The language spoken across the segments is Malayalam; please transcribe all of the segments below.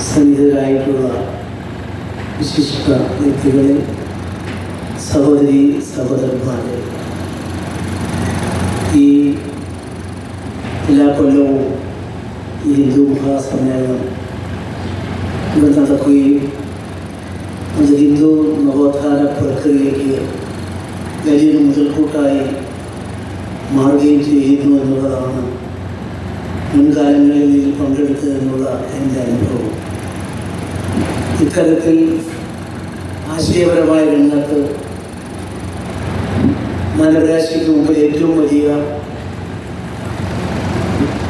സന്നിഹിതരായിട്ടുള്ള വിശിഷ്ട വ്യക്തികളെ, സഹോദരി സഹോദരന്മാരെ, ഈ എല്ലാ കൊല്ലവും ഈ ഹിന്ദു മഹാസമ്മേളനം ഇവിടെ നടക്കുകയും അത് ഹിന്ദു നവോത്ഥാന പ്രക്രിയയ്ക്ക് വലിയൊരു മുതൽക്കൂട്ടായി മാറുകയും ചെയ്യുന്നു എന്നുള്ളതാണ് മുൻകാലങ്ങളിൽ ഇതിൽ പങ്കെടുത്തതെന്നുള്ള എൻ്റെ അനുഭവം. ഇത്തരത്തിൽ ആശയപരമായ രംഗത്ത് മാനവരാശിക്ക് മുമ്പിൽ ഏറ്റവും വലിയ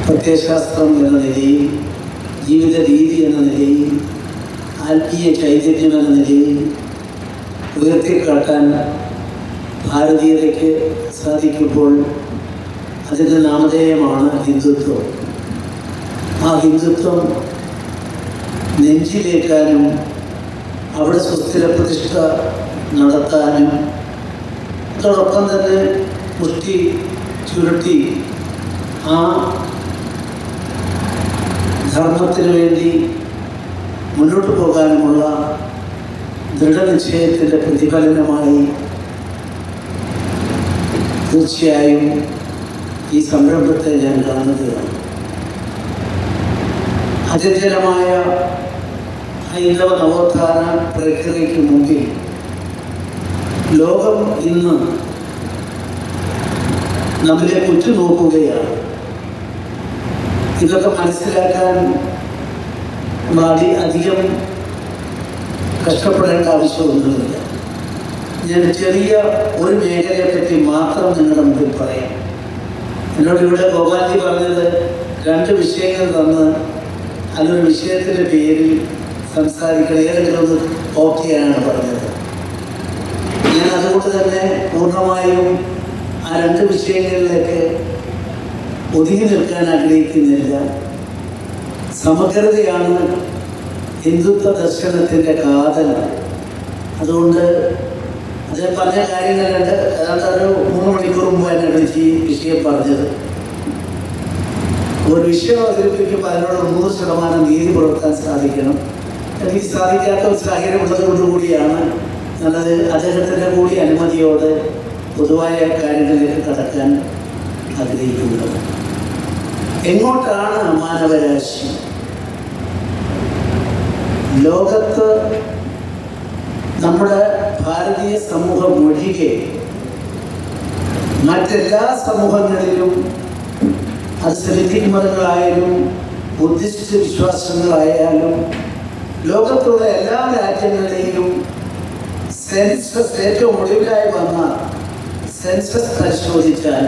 പ്രത്യയശാസ്ത്രം എന്ന നിലയിൽ, ജീവിത രീതി എന്ന നിലയിൽ, ആത്മീയ ചൈതന്യം എന്ന നിലയിൽ ഉയർത്തിക്കാട്ടാൻ ഭാരതീയതയ്ക്ക് സാധിക്കുമ്പോൾ അതിൻ്റെ നാമധേയമാണ് ഹിന്ദുത്വം. ആ ഹിന്ദുത്വം നെഞ്ചിലേക്കാനും അവിടെ സുസ്ഥിര പ്രതിഷ്ഠ നടത്താനും അതോടൊപ്പം തന്നെ മുഷ്ടി ചുരുട്ടി ആ ധർമ്മത്തിന് വേണ്ടി മുന്നോട്ട് പോകാനുമുള്ള ദൃഢനിശ്ചയത്തിൻ്റെ പ്രതിഫലനമായി തീർച്ചയായും ഈ സംരംഭത്തെ ഞാൻ കാണുകയാണ്. അചഞ്ചലമായ ഹൈന്ദവ നവോത്ഥാന പ്രക്രിയയ്ക്ക് മുമ്പിൽ ലോകം ഇന്ന് നമ്മളെ ഉറ്റുനോക്കുകയാണ്. ഇതൊക്കെ മനസ്സിലാക്കാൻ അധികം കഷ്ടപ്പെടേണ്ട ആവശ്യമൊന്നുമില്ല. ഞാൻ ചെറിയ ഒരു മേഖലയെ പറ്റി മാത്രം നിങ്ങളുടെ മുമ്പിൽ പറയാം. എന്നോട് ഇവിടെ ഗോപാൽജി പറഞ്ഞത് 2 വിഷയങ്ങൾ തന്ന് അതൊരു വിഷയത്തിൻ്റെ പേരിൽ സംസാരിക്കണം, ഏതെങ്കിലും ഒന്ന് ഓക്കെ ആണ് പറഞ്ഞത്. ഞാൻ അതുകൊണ്ട് തന്നെ പൂർണ്ണമായും ആ 2 വിഷയങ്ങളിലേക്ക് ഒതുങ്ങി നിൽക്കാൻ ആഗ്രഹിക്കുന്നില്ല. സമഗ്രതയാണ് ഹിന്ദുത്വ ദർശനത്തിൻ്റെ കാതൽ. അതുകൊണ്ട് അത് പറഞ്ഞ കാര്യങ്ങളുണ്ട്. ഏതാണ്ട് ഒരു 3 മണിക്കൂർ മുമ്പ് എന്നെ വിളിച്ച് ഈ വിഷയം പറഞ്ഞത്. ഒരു വിഷയം അവതരിപ്പിക്കുമ്പോൾ അതിനോട് 100% നീതി പുലർത്താൻ സാധിക്കണം. എനിക്ക് സാധിക്കാത്ത ഒരു സാഹചര്യം ഉള്ളതുകൊണ്ടുകൂടിയാണ് ഞാനത് അദ്ദേഹത്തിൻ്റെ കൂടി അനുമതിയോടെ പൊതുവായ കാര്യങ്ങളിലേക്ക് കടക്കാൻ ആഗ്രഹിക്കുന്നത്. എങ്ങോട്ടാണ് മാനവരാശി? ലോകത്ത് നമ്മുടെ ഭാരതീയ സമൂഹം ഒഴികെ മറ്റെല്ലാ സമൂഹങ്ങളിലും, അത് സെമിറ്റിക് മതങ്ങളായാലും ബുദ്ധിസ്റ്റ് വിശ്വാസങ്ങളായാലും ലോകത്തുള്ള എല്ലാ രാജ്യങ്ങളിലെയും സെൻസസ്, ഏറ്റവും ഒടുവിലായി വന്ന സെൻസസ് പരിശോധിച്ചാൽ,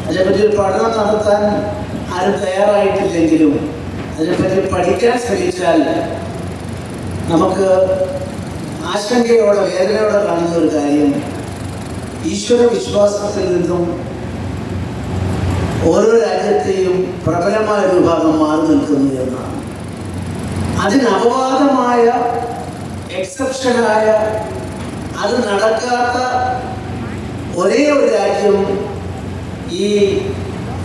അതിനെപ്പറ്റി ഒരു പഠനം നടത്താൻ ആരും തയ്യാറായിട്ടില്ലെങ്കിലും അതിനെപ്പറ്റി പഠിക്കാൻ ശ്രമിച്ചാൽ നമുക്ക് ആശങ്കയോടെ, വേദനയോടെ കാണുന്ന ഒരു കാര്യം, ഈശ്വര വിശ്വാസത്തിൽ നിന്നും ഓരോ രാജ്യത്തെയും പ്രബലമായ ഒരു വിഭാഗം മാറി നിൽക്കുന്നു എന്നാണ്. അതിന് അപവാദമായ, എക്സെപ്ഷനായ, അത് നടക്കാത്ത ഒരേ ഒരു രാജ്യം ഈ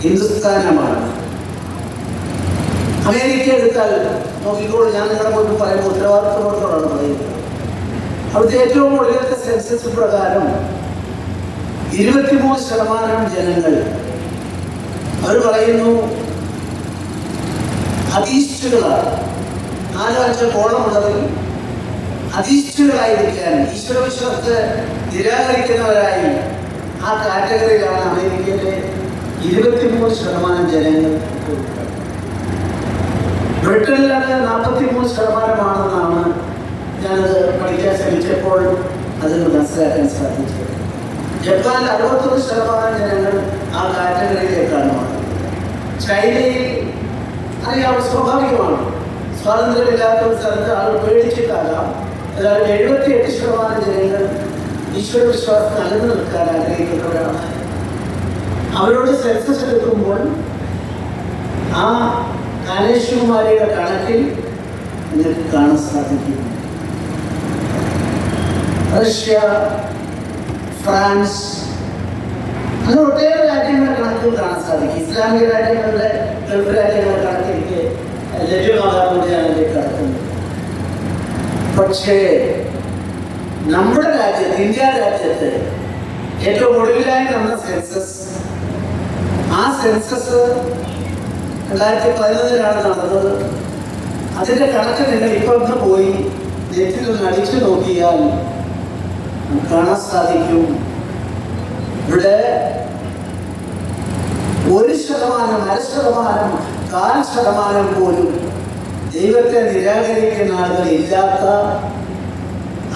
ഹിന്ദുസ്ഥാനമാണ്. അമേരിക്ക എടുത്താൽ നോക്കിക്കോളൂ. ഞാൻ നിങ്ങളുടെ മുന്നിൽ പറയുമ്പോൾ ഉത്തരവാദിത്വത്തോടാണ് പറയുന്നത്. അവിടുത്തെ ഏറ്റവും ഒടുവിലത്തെ സെൻസസ് പ്രകാരം 23% ജനങ്ങൾ, അവർ പറയുന്നു, അധീഷ്ഠികളാണ്. 4-5 കോളമുള്ളവർ അധീഷ്ഠികളായിരിക്കാൻ, ഈശ്വരവിശ്വാസത്തെ നിരാകരിക്കുന്നവരായി ആ കാറ്റഗറിയിലാണ് അമേരിക്കയിലെ 23% ജനങ്ങൾ. ബ്രിട്ടനിൽ അത് 43%ആണെന്നാണ് ഞാനത് പഠിക്കാൻ ശ്രമിച്ചപ്പോൾ അതിന് മനസ്സിലാക്കാൻ സാധിച്ചത്. ജപ്പാനിൽ 61% ജനങ്ങൾ ആ കാറ്റഗറിയിലേക്കാണ് മാറുന്നത്. ചൈനയിൽ അറിയാം, സ്വാഭാവികമാണ്, സ്വാതന്ത്ര്യമില്ലാത്ത ഒരു സ്ഥലത്ത് ആൾ പേടിച്ചിട്ടാകാം. അതായത് 78% ജനങ്ങൾ ഈശ്വര വിശ്വാസം നിലനിൽക്കാൻ ആഗ്രഹിക്കുന്നവരാണ്. അവരോട് സെൻസസ് എടുക്കുമ്പോൾ ആ കാനേശ്വരന്മാരുടെ കണക്കിൽ നിങ്ങൾക്ക് കാണാൻ സാധിക്കും. റഷ്യ, ഫ്രാൻസ്, അങ്ങനെ ഒട്ടേറെ രാജ്യങ്ങളുടെ കണക്കുകൾ കാണാൻ സാധിക്കും. ഇസ്ലാമിക രാജ്യങ്ങളുടെ, ഗൾഫ് രാജ്യങ്ങളുടെ കണക്ക് എനിക്ക് ലഭ്യമാകാൻ വേണ്ടിയാണ് ഇതിലേക്ക് കടക്കുന്നത്. പക്ഷേ നമ്മുടെ രാജ്യത്ത്, ഇന്ത്യ രാജ്യത്ത് ഏറ്റവും ഒടുവിലായി നടന്ന സെൻസസ്, ആ സെൻസസ് 2011 നടന്നത്. അതിൻ്റെ കണക്ക് നിങ്ങൾ ഇപ്പം ഒന്ന് പോയി നെറ്റിൽ ഒന്ന് അടിച്ചു നോക്കിയാൽ കാണാൻ സാധിക്കും. ഇവിടെ 1%, 1%, 0.5% പോലും ദൈവത്തെ നിരാകരിക്കുന്ന ആളുകൾ ഇല്ലാത്ത,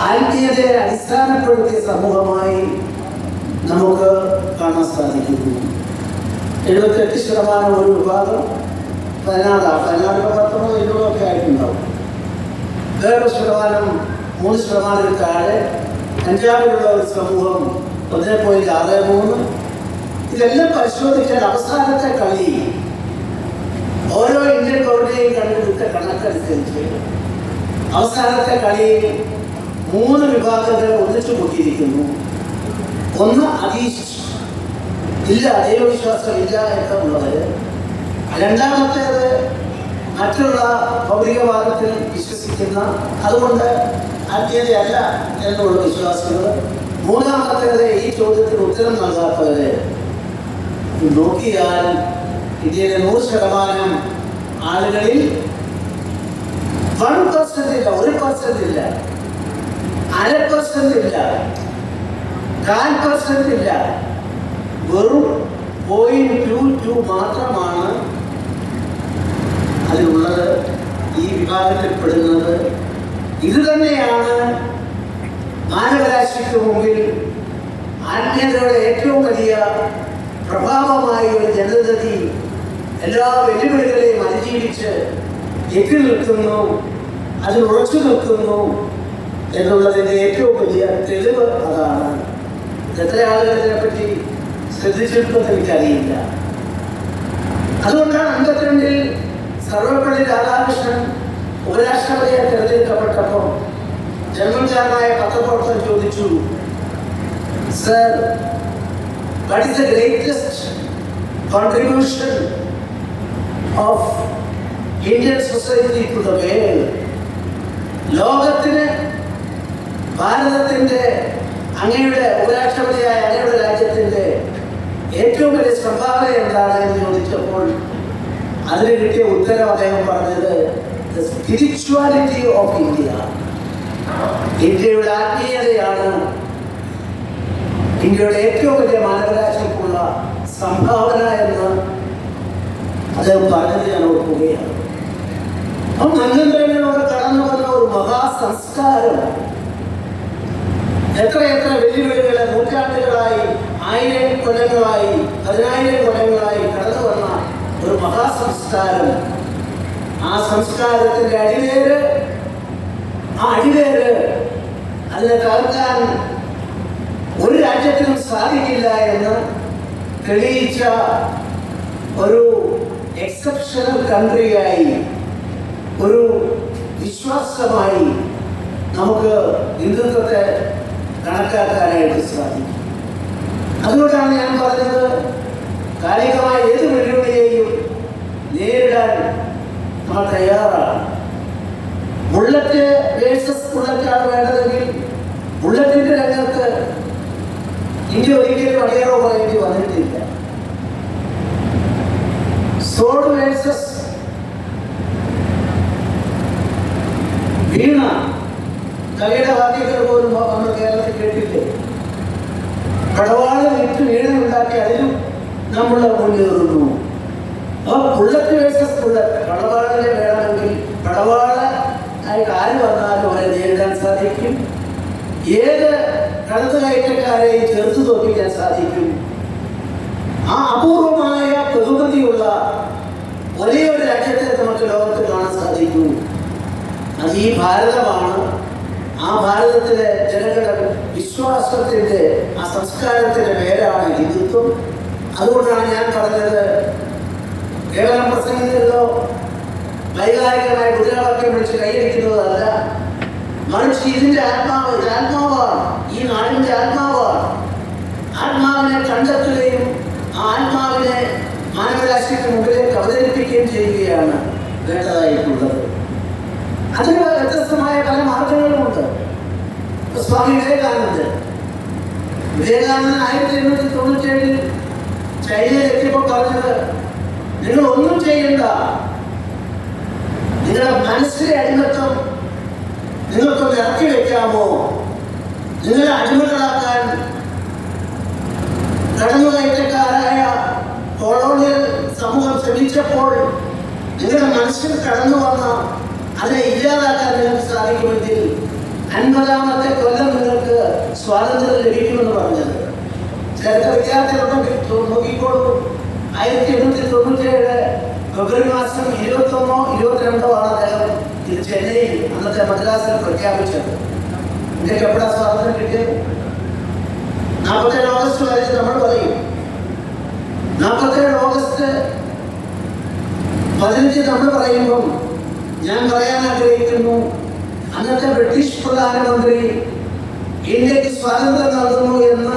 ആത്മീയതയെ അടിസ്ഥാനപ്പെടുത്തിയ സമൂഹമായി നമുക്ക് കാണാൻ സാധിക്കുന്നു. 78% ഒരു വിഭാഗം, 14 19 ആയിട്ടുണ്ടാവും. വേറൊരു ശതമാനം 3% താഴെ പഞ്ചാബിലുള്ള ഒരു സമൂഹം 1.63. ഇതെല്ലാം പരിശോധിച്ചാൽ അവസാനത്തെ കളി ഓരോ ഇന്ത്യൻ പൗരനെയും കണ്ടുപിടുത്ത കണക്കനുസരിച്ച് അവസാനത്തെ കളിയിൽ 3 വിഭാഗങ്ങൾ ഒന്നിച്ചു കൂട്ടിയിരിക്കുന്നു. ഒന്ന് ഇല്ല, ദൈവവിശ്വാസം ഇല്ല എന്നുള്ളത്. രണ്ടാമത്തേത് മറ്റുള്ള ഭൗതികവാദത്തിൽ വിശ്വസിക്കുന്ന, അതുകൊണ്ട് ആത്മീയതയല്ല എന്നുള്ള വിശ്വാസികൾ. മൂന്നാമത്തേത് ഈ ചോദ്യത്തിന് ഉത്തരം നൽകാത്തവര്. നോക്കിയാൽ ഇന്ത്യയിലെ 100% ആളുകളിൽ 1% ഇല്ല, 1% ഇല്ല, 0.5% ഇല്ല, 4% ഇല്ല, വെറും 0.22 മാത്രമാണ് അതിലുള്ളത്, ഈ വിഭാഗത്തിൽപ്പെടുന്നത്. ഇത് തന്നെയാണ് മാനവരാശിക്ക് മുമ്പിൽ ആത്മീയതയുടെ ഏറ്റവും വലിയ പ്രഭാവമായ ഒരു ജനതതി എല്ലാ വെല്ലുവിളികളെയും അതിജീവിച്ച് എത്തി നിൽക്കുന്നു, അതിൽ ഉറച്ചു നിൽക്കുന്നു എന്നുള്ളതിൻ്റെ ഏറ്റവും വലിയ തെളിവ് അതാണ്. എത്ര ആളുകൾ ഇതിനെപ്പറ്റി ശ്രദ്ധിച്ചിട്ടുണ്ടെന്ന് എനിക്കറിയില്ല. അതുകൊണ്ടാണ് 52-ൽ സർവപ്പള്ളി രാധാകൃഷ്ണൻ ഉപരാഷ്ട്രപതിയായി തിരഞ്ഞെടുക്കപ്പെട്ടപ്പോൾ ജന്മജാതനായ പത്രപ്രവർത്തകൻ ചോദിച്ചു, sir, what is the greatest contribution of Indian society to the world? ലോകത്തിന് ഭാരതത്തിൻ്റെ, അങ്ങയുടെ ഉപരാഷ്ട്രപതിയായ അങ്ങയുടെ രാജ്യത്തിൻ്റെ ഏറ്റവും വലിയ സംഭാവന എന്താണ് എന്ന് ചോദിച്ചപ്പോൾ അതിന് കിട്ടിയ ഉത്തരം അദ്ദേഹം പറഞ്ഞത് the spirituality of India. ഇന്ത്യയുടെ ആത്മീയതയാണ് ഇന്ത്യയുടെ ഏറ്റവും വലിയ മാനവരാശിക്കുള്ള സംഭാവന എന്ന് അദ്ദേഹം പറഞ്ഞത് ഞാൻ ഓർക്കുകയാണ്. അപ്പം മന്വന്തരങ്ങളോട് കടന്നു വന്ന ഒരു മഹാസംസ്കാരം എത്രയെത്ര വെല്ലുവിളികളെ നൂറ്റാണ്ടുകളായി, 1000 കൊല്ലങ്ങളായി, 10,000 കൊല്ലങ്ങളായി കടന്നു വന്ന ഒരു മഹാസംസ്കാരം. ആ സംസ്കാരത്തിൻ്റെ അടിവേര് അതിനെ തകർക്കാൻ ഒരു രാജ്യത്തിനും സാധിക്കില്ല എന്ന് തെളിയിച്ച ഒരു എക്സെപ്ഷണൽ കൺട്രിയായി, ഒരു വിശ്വാസമായി നമുക്ക് ഹിന്ദുത്വത്തെ കണക്കാക്കാനായിട്ട് സാധിക്കും. അതുകൊണ്ടാണ് ഞാൻ പറഞ്ഞത്, കാലികമായ ഏത് വെല്ലുവിളിയെയും നേരിടാൻ നമ്മൾ തയ്യാറാണ്. ബുള്ളറ്റ് വേഴ്സസ് ബുള്ളറ്റാണ് വേണ്ടതെങ്കിൽ ബുള്ളറ്റിന്റെ രംഗത്ത് ഇന്ത്യ ഒരിക്കലും അടിയറോ പറയേണ്ടി വന്നിട്ടില്ല. സോഡ് വേഴ്സസ് വീണ, കവിയുടെ വാദ്യങ്ങൾ പോലും നമ്മൾ കേരളത്തിൽ കേട്ടില്ലേ? പടവാള് വിറ്റ് വീണ ഉണ്ടാക്കി അതിലും നമ്മൾ മുന്നേറുന്നു. അപ്പോൾ ബുള്ളറ്റ് വേഴ്സസ് ബുള്ളറ്റ്, പടവാളിനെ വേണമെങ്കിൽ പടവാള ആയിട്ട് ആര് വന്നാലും അവരെ നേരിടാൻ സാധിക്കും. ഏത് കടത്തുകയറ്റക്കാരെയും ചെറുത്തു തോൽപ്പിക്കാൻ സാധിക്കും. ആ അപൂർവമായ ബഹുമതിയുള്ള വലിയൊരു രാജ്യത്തെ നമുക്ക് ലോകത്ത് കാണാൻ സാധിക്കും. അത് ഈ ഭാരതമാണ്. ആ ഭാരതത്തിലെ ജനങ്ങളുടെ വിശ്വാസത്തിൻ്റെ, ആ സംസ്കാരത്തിൻ്റെ പേരാണ് ഹിന്ദുത്വം. അതുകൊണ്ടാണ് ഞാൻ പറഞ്ഞത്, കേവലം പ്രസംഗങ്ങളിലോ വൈകാരികമായ മുദ്രാവാക്യം വിളിച്ച് കൈയടിക്കുന്നതല്ല, മറിച്ച് ഇതിൻ്റെ ആത്മാവാണ്, ഈ നാടിൻ്റെ ആത്മാവാണ്. ആത്മാവിനെ കണ്ടെത്തുകയും ആ ആത്മാവിനെ മാനവരാശിക്ക് മുമ്പിലേക്ക് അവതരിപ്പിക്കുകയും ചെയ്യുകയാണ് വേണ്ടതായിട്ടുള്ളത്. അതിന് വ്യത്യസ്തമായ പല മാർഗങ്ങളും സ്വാമി വിവേകാനന്ദൻ 1897 ചൈനയിൽ എത്തിയപ്പോൾ പറഞ്ഞത്, നിങ്ങൾ ഒന്നും ചെയ്യണ്ട, നിങ്ങളുടെ മനസ്സിലെ അടിമത്തം നിങ്ങൾക്കൊന്ന് ഇറക്കി വെക്കാമോ? നിങ്ങളെ അടിമകളാക്കാൻ കടന്നുകയറ്റക്കാരായ കൊളോണിയൽ സമൂഹം ശ്രമിച്ചപ്പോൾ നിങ്ങളുടെ മനസ്സിൽ കടന്നു വന്ന അതിനെ ഇല്ലാതാക്കാൻ നിങ്ങൾക്ക് സാധിക്കുമെങ്കിൽ 50ാമത്തെ കൊല്ലം നിങ്ങൾക്ക് സ്വാതന്ത്ര്യം ലഭിക്കുമെന്ന് പറഞ്ഞത്. ചരിത്ര വിദ്യാർത്ഥികളുടെ നോക്കിക്കോളൂ. 1897 ഫെബ്രുവരി മാസം 21-ഓ 22-ഓ ആണ് അദ്ദേഹം ഇത് ചെന്നൈയിൽ, അന്നത്തെ മദ്രാസിൽ പ്രഖ്യാപിച്ചത്. ഇന്ത്യക്ക് എപ്പോഴാ സ്വാതന്ത്ര്യം കിട്ടിയത്? 47 ഓഗസ്റ്റ് വരെ നമ്മൾ പറയും. 47 ഓഗസ്റ്റ് 15 നമ്മൾ പറയുമ്പം ഞാൻ പറയാൻ ആഗ്രഹിക്കുന്നു, അന്നത്തെ ബ്രിട്ടീഷ് പ്രധാനമന്ത്രി ഇന്ത്യക്ക് സ്വാതന്ത്ര്യം നൽകുന്നു എന്ന്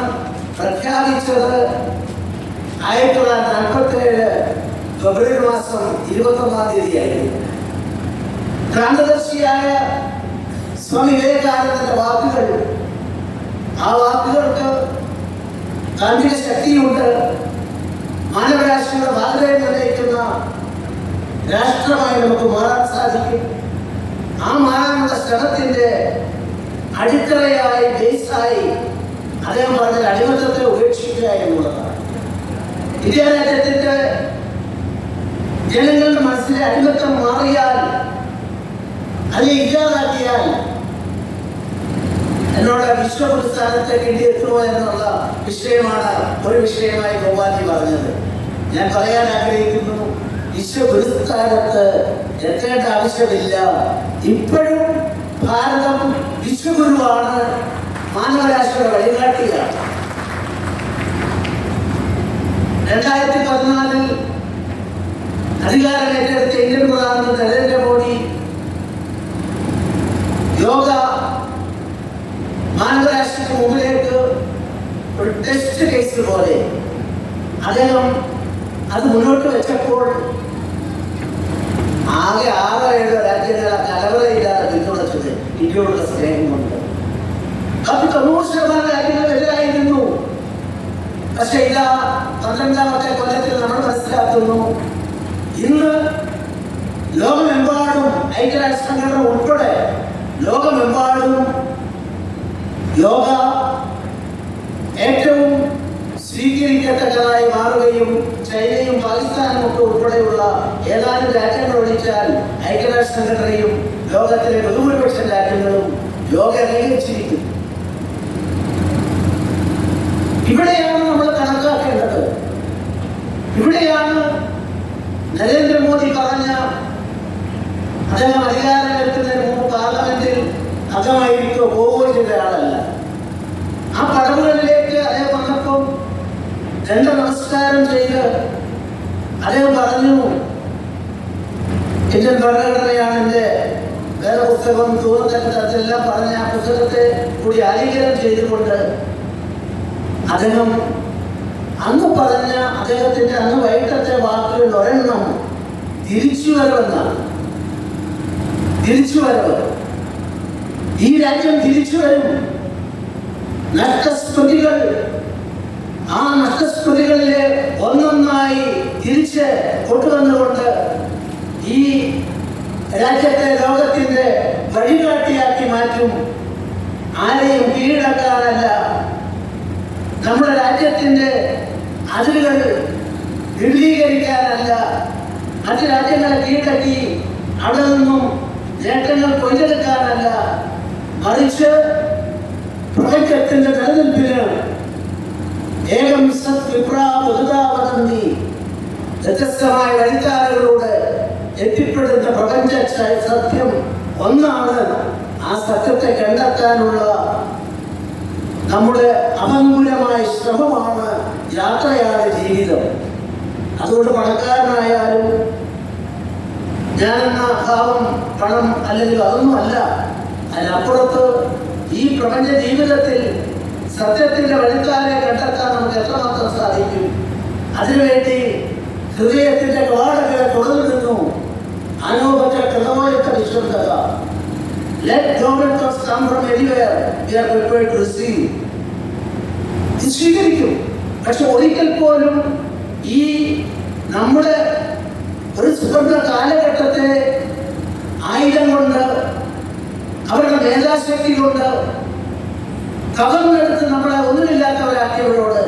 പ്രഖ്യാപിച്ചത് 1947 ഫെബ്രുവരി മാസം 21-ാം തീയതിയായിരുന്നു. ക്രാന്തദർശിയായ സ്വാമി വിവേകാനന്ദന്റെ വാക്കുകൾ, ആ വാക്കുകൾക്ക് കാന്തിക ശക്തിയുണ്ട്. മാനവരാശിയുടെ ഭാഗത്തെ നിർണ്ണയിക്കുന്ന രാഷ്ട്രമായി നമുക്ക് മാറാൻ സാധിക്കും. ആ മാറാനുള്ള ശ്രമത്തിന്റെ അടിത്തറയായി, ബേസായി അദ്ദേഹം പറഞ്ഞ അടിമത്തത്തെ ഉപേക്ഷിക്കുക എന്നുള്ളതാണ്. ഇന്ത്യ രാജ്യത്തിന്റെ ജനങ്ങളുടെ മനസ്സിലെ അടിമത്തം മാറിയാൽ, അതിനെ ഇല്ലാതാക്കിയാൽ എന്നോട് വിശ്വപുരസ്ഥാനത്തേക്ക് ഇന്ത്യ എത്തുമോ എന്നുള്ള വിഷയമാണ് ഒരു വിഷയമായി ഗോപാലി പറഞ്ഞത്. ഞാൻ പറയാൻ ആഗ്രഹിക്കുന്നു, വിശ്വപുരസ്ഥാനത്ത് എത്തേണ്ട ആവശ്യമില്ല. ഇപ്പോഴും ഭാരതം വിശ്വഗുരുവാണ്, മാനവരാശിയുടെ വഴികാട്ടിയാണ്. 2014 അധികാരം ഏറ്റെടുത്ത ഇന്ത്യൻ പ്രധാനമന്ത്രി നരേന്ദ്രമോദി യോഗ മാനവരാശിക്ക് മുമ്പിലേക്ക് ഒരു ടെസ്റ്റ് കേസ് പോലെ അദ്ദേഹം അത് മുന്നോട്ട് വെച്ചപ്പോൾ ആകെ 6-7 രാജ്യങ്ങളെ കലവറയില്ലാതെ പിന്തുണച്ചത് ഇന്ത്യയോടുള്ള സ്നേഹം കൊണ്ട്. അത് 90% രാജ്യങ്ങൾ എതിരായിരുന്നു. പക്ഷെ ഇതാ 12ാമത്തെ കൊല്ലത്തിൽ നമ്മൾ മനസ്സിലാക്കുന്നു, ഇന്ന് ലോകമെമ്പാടും ഐക്യരാഷ്ട്ര സംഘടന ഉൾപ്പെടെ ലോകമെമ്പാടും യോഗ ഏറ്റവും സ്വീകരിക്കത്തക്കതായി മാറുകയും ചൈനയും പാകിസ്ഥാനും ഒക്കെ ഉൾപ്പെടെയുള്ള ഏതാനും രാജ്യങ്ങൾ ഒഴിച്ചാൽ ഐക്യരാഷ്ട്ര സംഘടനയും ലോകത്തിലെ ബഹുഭൂരിപക്ഷം രാജ്യങ്ങളും യോഗ അംഗീകരിച്ചിരിക്കുന്നു. ഇവിടെയാണ് നമ്മൾ കണക്കാക്കേണ്ടത്. ഇവിടെയാണ് നരേന്ദ്രമോദി പറഞ്ഞ, അദ്ദേഹം അധികാരം എടുക്കുന്നതിന് മുമ്പ് പാർലമെന്റിൽ അംഗമായിരിക്കോ പോവുകയോ ചെയ്ത ആളല്ല. ആ പടവുകളിലേക്ക് അദ്ദേഹം വന്നപ്പോൾ 2 നമസ്കാരം ചെയ്ത് അദ്ദേഹം പറഞ്ഞു, ഇന്ത്യൻ ഭരണഘടനയാണ് എൻ്റെ വേറെ പുസ്തകം തൂർന്നെല്ലാം പറഞ്ഞ ആ പുസ്തകത്തെ കൂടി ആലിംഗനം ചെയ്തുകൊണ്ട് അദ്ദേഹം അന്ന് പറഞ്ഞ അദ്ദേഹത്തിന്റെ അന്ന് വൈകിട്ടത്തെ വാക്കുകൾ ഒരെണ്ണം തിരിച്ചുവരവെന്നാണ്. തിരിച്ചുവരവ്. ഈ രാജ്യം തിരിച്ചു വരും. നഷ്ടസ്മൃതികൾ, ആ നഷ്ടസ്മൃതികളിലെ ഒന്നൊന്നായി തിരിച്ച് കൊണ്ടുവന്നുകൊണ്ട് ഈ രാജ്യത്തെ ലോകത്തിന്റെ വഴികാട്ടിയാക്കി മാറ്റും. ആരെയും കീഴടക്കാനല്ല, നമ്മുടെ രാജ്യത്തിന്റെ അതിരുകൾ വിപുലീകരിക്കാനല്ല, മറ്റ് രാജ്യങ്ങളെ കീഴടക്കി അവിടെ നിന്നും നേട്ടങ്ങൾ കൊയ്തെടുക്കാനല്ല, മറിച്ച് പ്രപഞ്ചത്തിന്റെ നിലനിൽപ്പിന് ഏകം സത് വിപ്രാവതന്തി വ്യത്യസ്തമായ വഴിക്കാരകളോട് എത്തിപ്പെടുന്ന പ്രപഞ്ച സത്യം ഒന്നാണ്. ആ സത്യത്തെ കണ്ടെത്താനുള്ള നമ്മുടെ അപങ്കുലമായ ശ്രമമാണ്, യാത്രയാണ് ജീവിതം. അതുകൊണ്ട് പണക്കാരനായാലും ഞാനെന്ന ഭാവം, പണം അല്ലെങ്കിൽ അതൊന്നുമല്ല. അതിനപ്പുറത്ത് ഈ പ്രപഞ്ച ജീവിതത്തിൽ സത്യത്തിന്റെ വഴിക്കാരെ കണ്ടെത്താൻ നമുക്ക് എത്രമാത്രം സാധിക്കും? അതിനുവേണ്ടി ഹൃദയത്തിന്റെ കവാടങ്ങളെ തുറന്നു നിന്നു. അനൂപത്തെ കൃതമായിട്ട് വിശ്വസ്തത. Let government trust come from anywhere. We are prepared to receive. ഇത് സ്വീകരിക്കും. പക്ഷെ ഒരിക്കൽ പോലും ഈ നമ്മുടെ ഒരു സുഗന്ധ കാലഘട്ടത്തെ ആയുധം കൊണ്ട് അവരുടെ മേധാശക്തി കൊണ്ട് കവർന്നെടുത്ത് നമ്മളെ ഒന്നുമില്ലാത്തവരാക്കിയവരോട്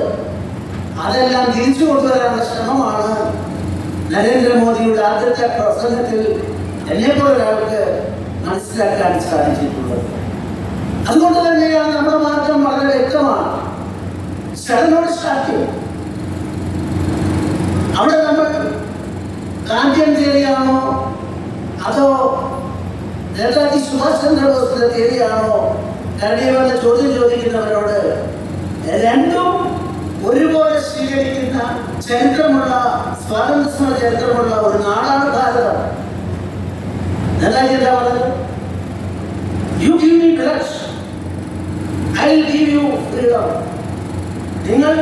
അതെല്ലാം തിരിച്ചു കൊണ്ടുവരാനുള്ള ശ്രമമാണ് നരേന്ദ്രമോദിയുടെ ആദ്യത്തെ പ്രസംഗത്തിൽ എന്നെപ്പോലെ ഒരാൾക്ക് മനസ്സിലാക്കാൻ സാധിച്ചിട്ടുള്ളത്. അതുകൊണ്ട് തന്നെയാണ് നമ്മുടെ മാർഗം വളരെ വ്യക്തമാണ്. ശരണോട് സ്റ്റാർട്ട്. അവിടെ നമ്മൾ ഗാന്ധിയൻ തിയറിയാണോ അതോ നേതാജി സുഭാഷ് ചന്ദ്രബോസിന്റെ തിയറിയാണോ കരടിയവെന്ന ചോദ്യം ചോദിക്കുന്നവരോട് രണ്ടും ഒരുപോലെ സ്വീകരിക്കുന്ന ചരിത്രമുള്ള സ്വാതന്ത്ര്യ ചരിത്രമുള്ള ഒരു നാടാണ് ഭാരതം. നേതാജി എന്താ പറഞ്ഞത്? You give me blood, I will give you freedom. നിങ്ങൾ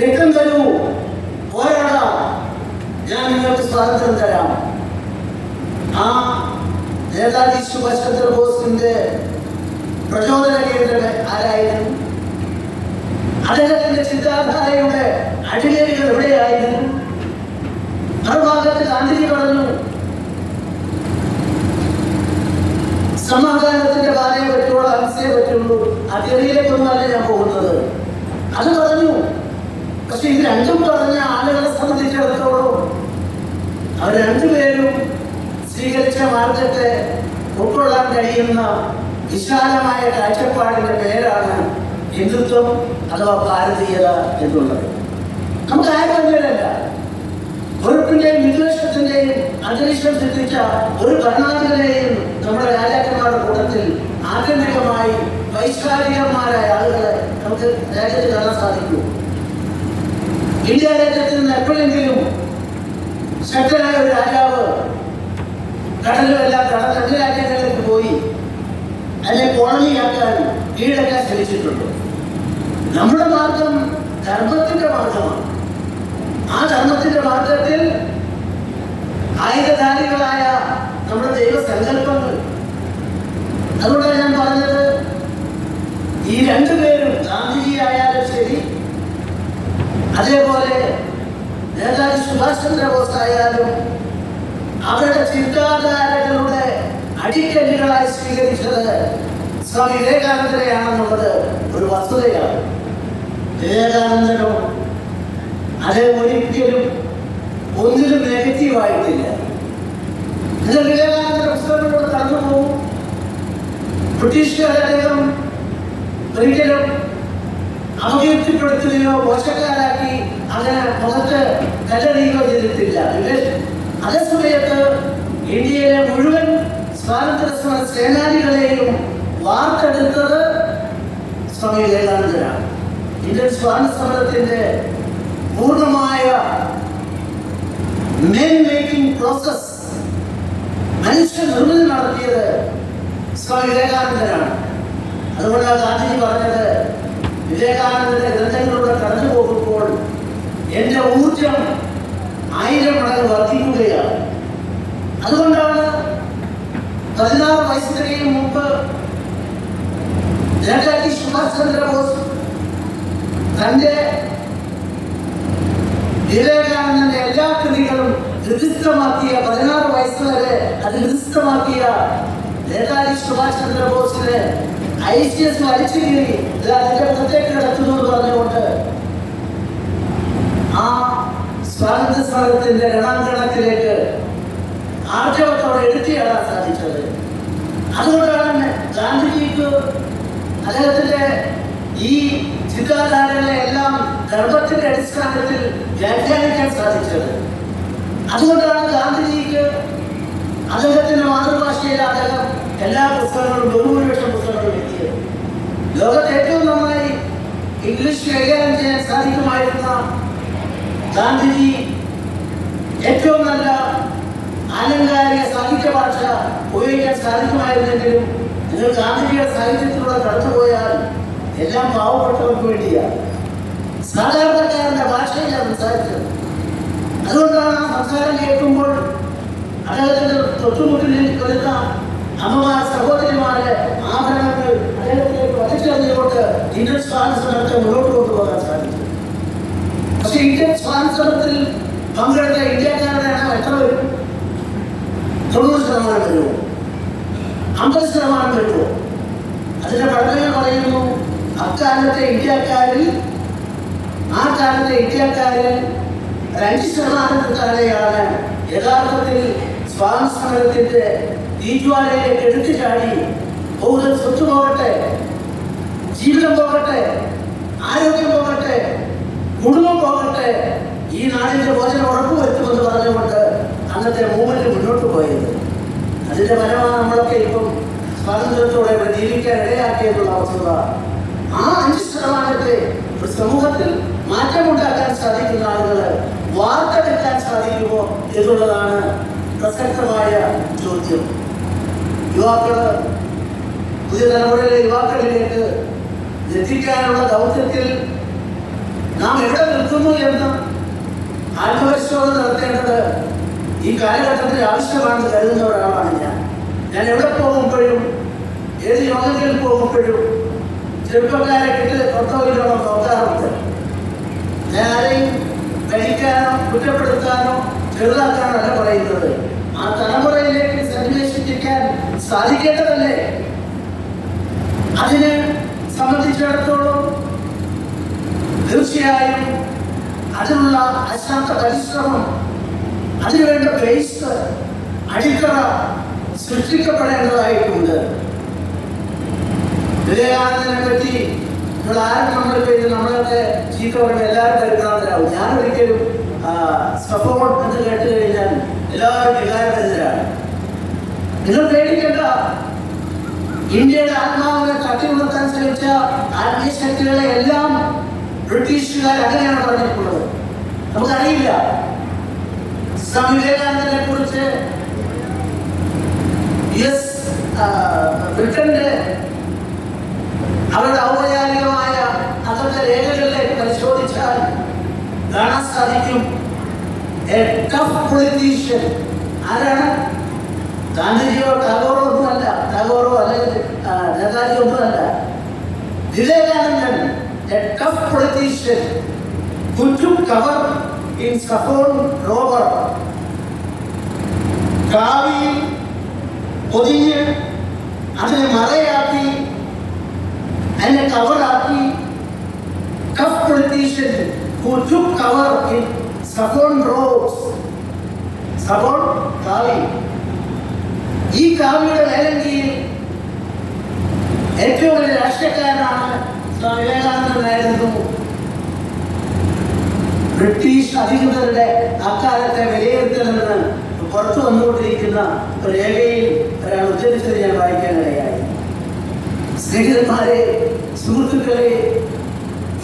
രക്തം തരൂ, പോരാടാം, ഞാൻ നിങ്ങൾക്ക് സ്വാതന്ത്ര്യം തരാം. ആ നേതാജി സുഭാഷ് ചന്ദ്രബോസിന്റെ പ്രചോദന കേന്ദ്രം ആരായിരുന്നു? അദ്ദേഹത്തിന്റെ ചിന്താധാരയുടെ അടിവേരുകൾ എവിടെയായിരുന്നു? മറുഭാഗത്ത് ഗാന്ധിജി പറഞ്ഞു സമാധാനത്തിന്റെ പാതയെ പറ്റുള്ളൂ, അഹിംസയെ പറ്റുള്ളൂ. ആ തിയറിയിലേക്കൊന്നുമല്ല ഞാൻ പോകുന്നത്. അത് പറഞ്ഞു. പക്ഷെ ഇത് രണ്ടും പറഞ്ഞ ആളുകളെ സംബന്ധിച്ചിടത്തോളം അവർ രണ്ടുപേരും സ്വീകരിച്ച മാർഗത്തെ ഉൾക്കൊള്ളാൻ കഴിയുന്ന വിശാലമായ കാഴ്ചപ്പാടിന്റെ പേരാണ് ഹിന്ദുത്വം അഥവാ ഭാരതീയത എന്നുള്ളത്. നമുക്ക് ആരുമല്ല, വെറുപ്പിന്റെയും വിദ്വേഷത്തിന്റെയും അന്തരീക്ഷം സൃഷ്ടിച്ച ഒരു ഭരണാധികാരിയെയും നമ്മുടെ രാജാക്കന്മാരുടെ കൂട്ടത്തിൽ ആത്യന്തികമായി വൈശാലികന്മാരായ ആളുകളെ നമുക്ക് രാജ്യത്ത് കാണാൻ സാധിക്കൂ. ഇന്ത്യ രാജ്യത്തിൽ നിന്ന് എപ്പോഴെങ്കിലും ശക്തനായ ഒരു രാജാവ് കടലുമെല്ലാം കടന്ന് അന്യ രാജ്യങ്ങളിലേക്ക് പോയി അതിനെ കോളനിയാക്കാൻ കീഴടക്കാൻ ശ്രമിച്ചിട്ടുണ്ട്. നമ്മുടെ മാർഗം ധർമ്മത്തിന്റെ മാർഗമാണ്. ആ ധർമ്മത്തിന്റെ മാർഗത്തിൽ ആയുധധാരികളായ നമ്മുടെ ദൈവസങ്കല്പങ്ങൾ. അതുകൊണ്ടാണ് ഞാൻ പറഞ്ഞത്, ഈ രണ്ടുപേരും ഗാന്ധിജി ആയാലും ശരി, അതേപോലെ നേതാജി സുഭാഷ് ചന്ദ്രബോസ് ആയാലും അവരുടെ ചിന്താധാരകളുടെ അടിക്കല്ലുകളായി സ്വീകരിച്ചത് സ്വാമി വിവേകാനന്ദനെയാണെന്നുള്ളത് ഒരു വസ്തുതയാണ്. വിവേകാനന്ദനോ അത് ഒരിക്കലും ഒന്നിലും നെഗറ്റീവായിട്ടില്ല. നിങ്ങൾ വിവേകാനന്ദ പുസ്തകങ്ങളിലൂടെ കടന്നു പോകും. ബ്രിട്ടീഷുകാരെ അദ്ദേഹം ഒരിക്കലും അപകീർത്തിപ്പെടുത്തുകയോ മോശക്കാരാക്കി അങ്ങനെ മുഖത്ത് കല്ലെറിയുകയോ ചെയ്തിട്ടില്ല. അതേസമയത്ത് ഇന്ത്യയിലെ മുഴുവൻ സ്വാതന്ത്ര്യ സമര സേനാനികളെയും വാർത്തെടുത്തത് സ്വാമി വിവേകാനന്ദനാണ്. ഇന്ത്യൻ സ്വാതന്ത്ര്യ സമരത്തിന്റെ പൂർണ്ണമായ മെയിൻ മേക്കിംഗ് പ്രോസസ് മനുഷ്യ നിർമ്മിതി നടത്തിയത് സ്വാമി വിവേകാനന്ദനാണ്. അതുകൊണ്ടാണ് ഗാന്ധിജി പറഞ്ഞത്, വിവേകാനന്ദന്റെ ഗ്രന്ഥങ്ങളിലൂടെ കടന്നു പോകുമ്പോൾ എന്റെ ഊർജം 1000 മടങ്ങ് വർദ്ധിക്കുകയാണ്. അതുകൊണ്ടാണ് 16 വയസ്സ് തികയും മുമ്പ് നേതാജി സുഭാഷ് ചന്ദ്രബോസ് തന്റെ വിവേകാനന്ദന്റെ എല്ലാ കൃതികളും ഹൃദിസ്ഥമാക്കിയ 16 വയസ്സ് വരെ അത് ഹൃദിസ്ഥമാക്കിയ നേതാജി സുഭാഷ് ചന്ദ്രബോസിന് ICS വലിച്ചു കീറി അതിന്റെ പുറത്തേക്ക് കിടക്കുന്നു എന്ന് പറഞ്ഞുകൊണ്ട് ആ സ്വാതന്ത്ര്യ സമരത്തിന്റെ രണാങ്കണത്തിലേക്ക് ആർജവത്തോടെ എടുത്തിയാടാൻ സാധിച്ചത്. അതുകൊണ്ടാണ് ഗാന്ധിജിക്ക് അദ്ദേഹത്തിന്റെ ഈ ചിന്താധാരകളെ എല്ലാം ധർമ്മത്തിന്റെ അടിസ്ഥാനത്തിൽ വ്യാഖ്യാനിക്കാൻ സാധിച്ചത്. അതുകൊണ്ടാണ് ഗാന്ധിജിക്ക് അദ്ദേഹത്തിന്റെ മാതൃഭാഷയിൽ അദ്ദേഹം എല്ലാ പുസ്തകങ്ങളും ബഹുഭൂരിപക്ഷം പുസ്തകങ്ങളും എത്തിയത്. ലോകത്ത് ഏറ്റവും നന്നായി ഇംഗ്ലീഷ് കൈകാര്യം ചെയ്യാൻ സാധിക്കുമായിരുന്ന ഗാന്ധിജി ഏറ്റവും നല്ല ആലങ്കാരിക സാഹിത്യ ഭാഷ ഉപയോഗിക്കാൻ സാധിക്കുമായിരുന്നെങ്കിലും നിങ്ങൾ ഗാന്ധിജിയുടെ സാഹിത്യത്തിലൂടെ കടന്നുപോയാൽ എല്ലാം പാവപ്പെട്ടവർക്ക് വേണ്ടിയാണ്. സാധാരണക്കാരന്റെ ഭാഷയിലാണ് സംസാരിച്ചത്. അതുകൊണ്ടാണ് ആ സംസാരം കേൾക്കുമ്പോൾ അദ്ദേഹത്തിന്റെ തൊട്ടുമുട്ടിൽ വരുന്ന അമ്മമാർ, സഹോദരിമാരെ ആഭരണങ്ങൾ അദ്ദേഹത്തിലേക്ക് വലിച്ചെറിഞ്ഞുകൊണ്ട് ഇന്ത്യൻ സ്വാതന്ത്ര്യമൊക്കെ മുന്നോട്ട് കൊണ്ടുപോകാൻ സാധിക്കും. പക്ഷെ ഇന്ത്യൻ സ്വാതന്ത്ര്യത്തിൽ പങ്കെടുത്ത ഇന്ത്യക്കാരുടെ എണ്ണം എത്ര വരും? 90% വരുമോ? 50% വരുമോ? അതിന്റെ പഠനങ്ങൾ പറയുന്നു, അക്കാലത്തെ ഇന്ത്യക്കാരിൽ ആ കാലത്തെ ഇന്ത്യക്കാരിൽ 5% താഴെയാണ് യഥാർത്ഥത്തിൽ സ്വാതന്ത്ര്യത്തിന്റെ തീജ്വാലയിലേക്ക് എടുത്തു ചാടി കൂടുതൽ സ്വത്ത് പോകട്ടെ, ജീവിതം പോകട്ടെ, ആരോഗ്യം പോകട്ടെ, കുടുംബം പോകട്ടെ, ഈ നാടിന്റെ മോചനം ഉറപ്പുവരുത്തുമെന്ന് പറഞ്ഞുകൊണ്ട് അന്നത്തെ മൂവ്മെന്റ് മുന്നോട്ട് പോയത്. അതിന്റെ ഫലമാണ് നമ്മളൊക്കെ ഇപ്പം സ്വാതന്ത്ര്യത്തോടെ ജീവിക്കാൻ ഇടയാക്കിയതുള്ള അവസ്ഥ. ആ 5% ഒരു സമൂഹത്തിൽ മാറ്റമുണ്ടാക്കാൻ സാധിക്കുന്ന ആളുകളെ വാർത്തെടുക്കാൻ സാധിക്കുമോ എന്നുള്ളതാണ് പ്രസക്തമായ ചോദ്യം. യുവാക്കള്, പുതിയ തലമുറയിലെ യുവാക്കളിലേക്ക് എത്തിക്കാനുള്ള ദൗത്യത്തിൽ നാം എവിടെ നിൽക്കുന്നു എന്ന് ആത്മപരിശോധന നടത്തേണ്ടത് ഈ കാലഘട്ടത്തിൽ ആവശ്യമാണെന്ന് കരുതുന്ന ഒരാളാണ് ഞാൻ. എവിടെ പോകുമ്പോഴും, ഏത് യോഗങ്ങളിൽ പോകുമ്പോഴും ചെറുപ്പക്കാരെ കിട്ടിയ തൊട്ടോയിലോളം നോക്കാറുണ്ട്. ഞാൻ ആരെയും ഭരിക്കാനോ കുറ്റപ്പെടുത്താനോ ചെറുതാക്കാനോ അല്ല പറയുന്നത്. ആ തലമുറയിലേക്ക് സന്നിവേശിക്കാൻ സാധിക്കേണ്ടതല്ലേ? അതിനെ സംബന്ധിച്ചിടത്തോളം തീർച്ചയായും അതിനുള്ള അശാന്ത പരിശ്രമം, അതിനുവേണ്ട ബേസ്, അടിത്തറ സൃഷ്ടിക്കപ്പെടേണ്ടതായിട്ടുണ്ട്. വിവേകാനന്ദനെ പറ്റി ആരും നമ്മളൊക്കെ ചീത്ത പറഞ്ഞ എല്ലാവരും പരിഭ്രാന്തരാകും. ഞാനൊരിക്കലും സപ്പോർട്ട് എന്ന് കേട്ട് കഴിഞ്ഞാൽ എല്ലാവരും വികാരപരിതരാണ്. നിങ്ങൾ പേടിക്കേണ്ട. ഇന്ത്യയുടെ ആത്മാവിനെ തട്ടി ഉണർത്താൻ ശ്രമിച്ച ആത്മീയ ശക്തികളെ എല്ലാം ബ്രിട്ടീഷുകാർ അങ്ങനെയാണ് പറഞ്ഞിട്ടുള്ളത്. നമുക്കറിയില്ല. സ്വാമി വിവേകാനന്ദനെ കുറിച്ച് ബ്രിട്ടന്റെ അവരുടെ ഔപചാരികമായ അന്നത്തെ രേഖകളിലേക്ക് പരിശോധിച്ചാൽ കാണാൻ സാധിക്കും. എ ടഫ് പൊളിറ്റീഷ്യൻ ആരാണ്? ഗാന്ധിജിയോ ടാഗോറോ ഒന്നുമല്ല, ടാഗോറോ അല്ലെങ്കിൽ നേതാജി ഒന്നുമല്ല. Vivekanandan, a tough politician who took cover in Saffron Rover. കാവിയിൽ പൊതിഞ്ഞ് അതിനെ മറയാക്കി, അതിനെ കവറാക്കി, tough politician who took cover in Saffron Roads. Saffron കാവി. ഈ കാവിയുടെ മേലങ്കിയിൽ ഏറ്റവും വലിയ രാഷ്ട്രീയക്കാരനാണ് സ്വാമി വിവേകാനന്ദനായിരുന്നു. ബ്രിട്ടീഷ് അധികൃതരുടെ അക്കാലത്തെ വിലയിരുത്തലെന്ന് പുറത്തു വന്നുകൊണ്ടിരിക്കുന്ന രേഖയിൽ ഒരാൾ ഉദ്ധരിച്ചത് ഞാൻ വായിക്കാനിടയായി. സ്നേഹിതന്മാരെ, സുഹൃത്തുക്കളെ,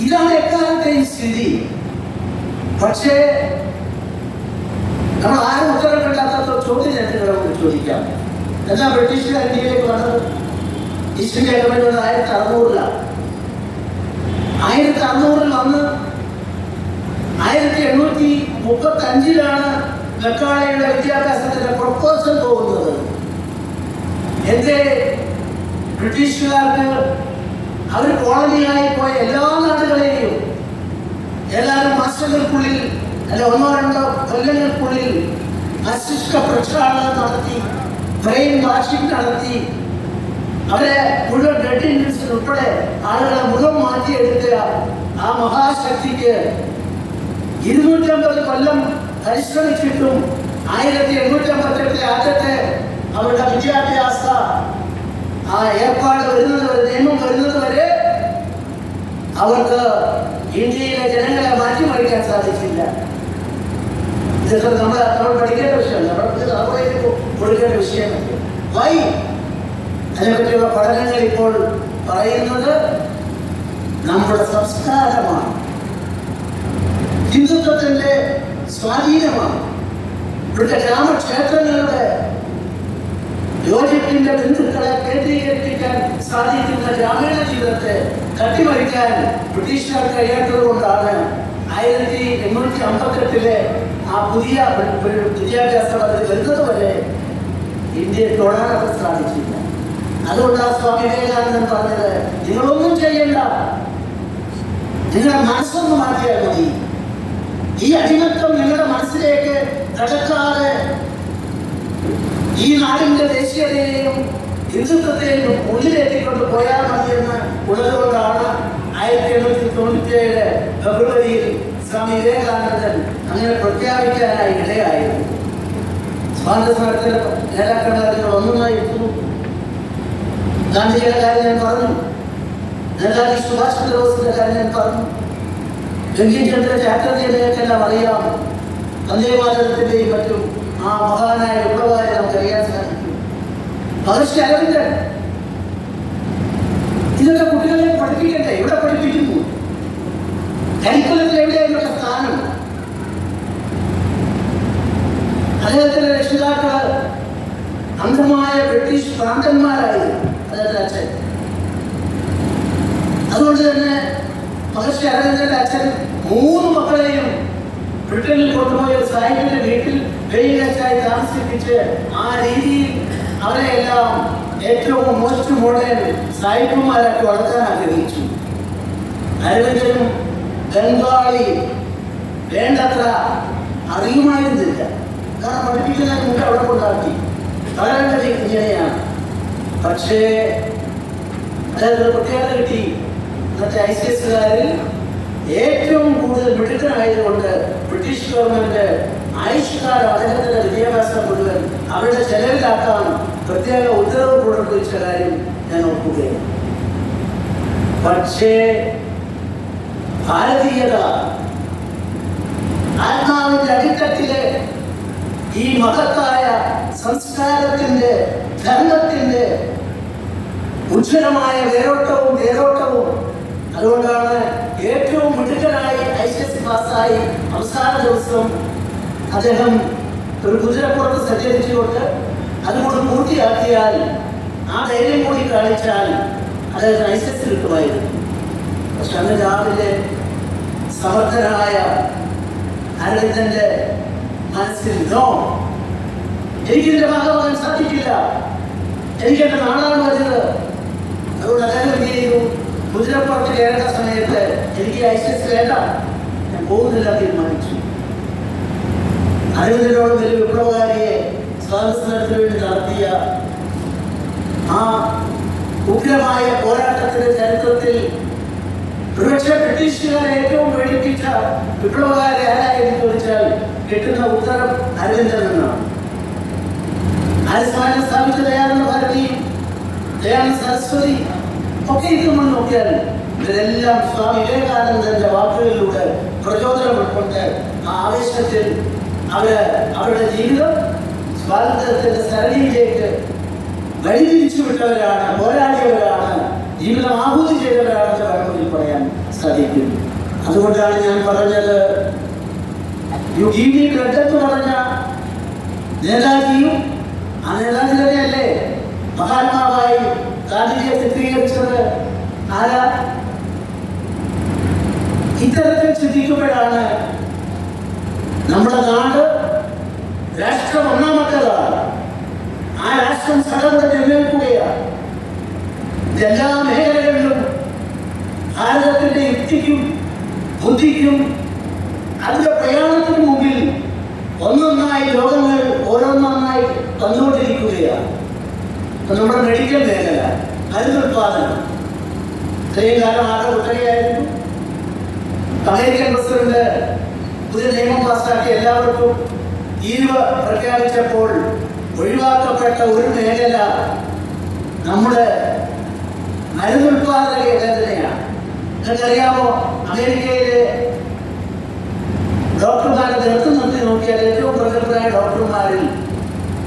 ഇതാണ് എക്കാലത്തെയും സ്ഥിതി. പക്ഷേ നമ്മൾ ആരും ഉത്തരം കിട്ടാത്ത ചോദ്യം ഞങ്ങൾക്ക് ചോദിക്കാം. എന്നാൽ ബ്രിട്ടീഷുകാർ ഇന്ത്യയിലേക്ക് വന്നത് ഈസ്റ്റ് ഇന്ത്യ ഗവൺമെന്റ് 1600-ലാണ്. 1600-ൽ വന്ന് 1835-ലാണ് മെക്കാളയുടെ വിദ്യാഭ്യാസത്തിന്റെ പ്രൊപ്പോസൽ പോകുന്നത്. എന്റെ ബ്രിട്ടീഷുകാർക്ക് അവർ കോളനിയായി പോയ എല്ലാ നാടുകളെയും ഏതാനും മാസങ്ങൾക്കുള്ളിൽ അല്ല 1-2 കൊല്ലങ്ങൾക്കുള്ളിൽ മസ്തിഷ്ക പ്രക്ഷാളനം നടത്തി, ബ്രെയിൻ വാഷിംഗ് നടത്തി, അവരെ മുഴുവൻ ഡെഡ് ഇന്ത്യൻസിൽ ഉൾപ്പെടെ ആളുകളെ മുഴുവൻ മാറ്റിയെടുക്കുക ആ മഹാശക്തിക്ക് 250 കൊല്ലം പരിശ്രമിച്ചിട്ടും 1858 ആദ്യത്തെ അവരുടെ വിദ്യാഭ്യാസ ആ ഏർപ്പാട് വരുന്നത് വരെ, നിയമം വരുന്നത് വരെ അവർക്ക് ഇന്ത്യയിലെ ജനങ്ങളെ മാറ്റിമറിക്കാൻ സാധിച്ചില്ല. ഇതൊക്കെ നമ്മൾ പഠിക്കേണ്ട വിഷയമല്ല, നമ്മൾക്ക് കൊടുക്കേണ്ട വിഷയമല്ല. വൈ അതിനെപ്പറ്റിയുള്ള പഠനങ്ങൾ ഇപ്പോൾ പറയുന്നത് നമ്മുടെ സംസ്കാരമാണ്, ഹിന്ദുത്വത്തിന്റെ സ്വാധീനമാണ്. ഇവിടുത്തെ ഗ്രാമക്ഷേത്രങ്ങളുടെ യോജിപ്പിന്റെ ബന്ധുക്കളെ കേന്ദ്രീകരിപ്പിക്കാൻ സാധിക്കുന്ന ഗ്രാമീണ ജീവിതത്തെ തട്ടിമറിക്കാൻ ബ്രിട്ടീഷുകാർക്ക് കഴിയാത്തത് കൊണ്ടാണ് 1858 ആ പുതിയ വിദ്യാഭ്യാസ പദ്ധതി വരുന്നത് വരെ ഇന്ത്യയെ തൊടാനൊക്കെ സാധിച്ചില്ല. അതുകൊണ്ടാണ് സ്വാമി വിവേകാനന്ദൻ പറഞ്ഞത്, നിങ്ങളൊന്നും ചെയ്യണ്ട, നിങ്ങളുടെ മനസ്സൊന്ന് മാറ്റിയാൽ മതി. ഈ അടിമത്തം നിങ്ങളുടെ മനസ്സിലേക്ക് കടക്കാതെ ഈ നാടിന്റെ ദേശീയതയെയും ഹിന്ദുത്വത്തെയും ഉള്ളിലേറ്റിക്കൊണ്ട് പോയാൽ മതിയെന്ന് ഉള്ളതുകൊണ്ടാണ് 1897 ഫെബ്രുവരിയിൽ സ്വാമി വിവേകാനന്ദൻ അങ്ങനെ പ്രഖ്യാപിക്കാനായി ഇടയായത്. സ്വാതന്ത്ര്യ സമരത്തിലെ നേതാക്കന്മാർ ഒന്നൊന്നായി എത്തുന്നു. ഗാന്ധിജിയുടെ കാര്യം ഞാൻ പറഞ്ഞു, നേതാജി സുഭാഷ് ചന്ദ്രബോസിന്റെ കാര്യം ഞാൻ പറഞ്ഞു, ബങ്കിം ചന്ദ്ര ചാറ്റർജിയെല്ലാം അറിയാം. വന്ദേമാതരത്തിന്റെയും മറ്റും ആ മഹാനായ വിപ്ലവകാരെ നമുക്ക് അറിയാൻ സാധിക്കും. മഹർഷി അരവിന്ദൻ, ഇതൊക്കെ കുട്ടികളെ പഠിപ്പിക്കട്ടെ. ഇവിടെ പഠിപ്പിക്കുന്നു. കരിക്കുലത്തിൽ എവിടെയായിരുന്നു സ്ഥാനം? അദ്ദേഹത്തിന്റെ രക്ഷിതാക്കള് അന്ധമായ ബ്രിട്ടീഷ് പ്രാന്തന്മാരായിരുന്നു അദ്ദേഹത്തിന്റെ അച്ഛൻ. അതുകൊണ്ട് തന്നെ മഹർഷി അരവിന്ദന്റെ അച്ഛൻ 3 മക്കളെയും ബ്രിട്ടനിൽ കൊണ്ടുപോയ സാഹിബിന്റെ വീട്ടിൽ വെയിലച്ചായി താമസിപ്പിച്ച് ആ രീതിയിൽ അവരെയെല്ലാം ഏറ്റവും മോസ്റ്റ് മോഡേൺ സാഹിബന്മാരാക്കി വളർത്താൻ ആഗ്രഹിച്ചു. അരവിന്ദനും ബംഗാളി വേണ്ടത്ര അറിയുമായിരുന്നില്ല. കാരണം പഠിപ്പിക്കുന്നതിന് മുമ്പ് അവിടെ കൊണ്ടാക്കി വളരേണ്ടത് ഇങ്ങനെയാണ്. പക്ഷേ അതായത് പ്രത്യേകത കിട്ടി. ഇന്നത്തെ ICSകാരിൽ ഏറ്റവും കൂടുതൽ മിടുക്കനായതുകൊണ്ട് ബ്രിട്ടീഷ് ഗവൺമെന്റ് ആയുഷ്കാലം അദ്ദേഹത്തിന്റെ വിദ്യാഭ്യാസം മുഴുവൻ അവരുടെ ചെലവിലാക്കാൻ പ്രത്യേക ഉത്തരവ് പുറപ്പെടുവിച്ച കാര്യം ഞാൻ ഓർക്കുകയാണ്. പക്ഷേ ഭാരതീയത ആത്മാവിന്റെ അടിത്തട്ടിലെ ഈ മഹത്തായ സംസ്കാരത്തിന്റെ ധർമ്മത്തിന്റെ ഉജ്ജ്വലമായ വേരോട്ടവും അതുകൊണ്ടാണ് ഏറ്റവും മിടുക്കനായി ICS പാസ്സായി അവസാന ദിവസം അദ്ദേഹം ഒരു കുതിരപ്പുറത്ത് സഞ്ചരിച്ചുകൊണ്ട് അതുകൊണ്ട് പൂർത്തിയാക്കിയാൽ ആ ധൈര്യം കൂടി കാണിച്ചാൽ അദ്ദേഹത്തിന് ICS കിട്ടുമായിരുന്നു. പക്ഷെ അന്ന് രാവിലെ സമർത്ഥനായ അരവിന്ദന്റെ മനസ്സിൽ നോ, എനിക്കെന്റെ ഭാഗമാകാൻ സാധിക്കില്ല, എനിക്കെന്റെ നാടാണ് വരുന്നത്. അതുകൊണ്ട് അദ്ദേഹം എന്ത് ചെയ്തു? കുതിരപ്പുറത്ത് കയറേണ്ട സമയത്ത് എനിക്ക് ICS വേണ്ട, ഞാൻ പോകുന്നില്ല തീരുമാനിച്ചു. അരവിന്ദനോട് വലിയ വിപ്ലവകാരിയെ സ്വാതന്ത്ര്യത്തിന് വേണ്ടി നടത്തിയ ആ ഉഗ്രമായ പോരാട്ടത്തിന്റെ ചരിത്രത്തിൽ ഒരുപക്ഷെ ബ്രിട്ടീഷുകാരെ ഏറ്റവും പേടിപ്പിച്ച വിപ്ലവകാരെ ആരായെന്ന് ചോദിച്ചാൽ കിട്ടുന്ന ഉത്തരം അരവിന്ദൻ എന്നാണ്. ആര്യസമാജം സ്ഥാപിച്ച ദയാനന്ദ ഭാരതിയും ദയാനന്ദ സരസ്വതി ഒക്കെ ഇതുമെന്ന് നോക്കിയാൽ ഇവരെല്ലാം സ്വാമി വിവേകാനന്ദന്റെ വാക്കുകളിലൂടെ പ്രചോദനം ഉൾക്കൊണ്ട് ആ ആവേശത്തിൽ അവരുടെ ജീവിതം സ്വാതന്ത്ര്യത്തിന്റെ സരണിയിലേക്ക് വഴിതിരിച്ചു വിട്ടവരാണ്, പോരാടിയവരാണ്, ജീവിതം ആഹൂതി ചെയ്തവരാണെന്ന് വേണമെങ്കിൽ പറയാൻ സാധിക്കും. അതുകൊണ്ടാണ് ഞാൻ പറഞ്ഞത്, യു ഗീവ് മീ ബ്ലഡ് എന്ന് പറഞ്ഞ നേതാജിയും ആ നേതാജി തന്നെയല്ലേ മഹാത്മാവായി ഗാന്ധിജിയെ ചിത്രീകരിച്ചത്. ആരാ? ഇത്തരത്തിൽ ചിന്തിക്കുമ്പോഴാണ് നമ്മുടെ നാട് രാഷ്ട്രം ഒന്നാമത്തേതാണ്. ആ രാഷ്ട്രം സടവിടെ നിലനിൽക്കുകയാണ്. എല്ലാ മേഖലകളിലും ഭാരതത്തിന്റെ യുക്തിക്കും ബുദ്ധിക്കും അതിന്റെ പ്രയാണത്തിന് മുമ്പിൽ ഒന്നൊന്നായി ലോകങ്ങൾ ഓരോന്നൊന്നായി വന്നുകൊണ്ടിരിക്കുകയാണ്. ഇപ്പൊ നമ്മുടെ മെഡിക്കൽ മേഖല, മരുന്നുൽപാദനം ഇത്രയും കാലം ആകെ കുത്തകയായിരുന്നു. അമേരിക്കൻ പ്രസിഡന്റ് പുതിയ നിയമം പാസ്സാക്കി എല്ലാവർക്കും ഈവ് പ്രഖ്യാപിച്ചപ്പോൾ ഒഴിവാക്കപ്പെട്ട ഒരു മേഖല നമ്മുടെ മരുന്നുൽപാദന മേഖലയാണ്. നിങ്ങൾക്കറിയാമോ, അമേരിക്കയിലെ ഡോക്ടർമാരെ നിർത്തി നോക്കിയാൽ ഏറ്റവും പ്രഗത്ഭരായ ഡോക്ടർമാരിൽ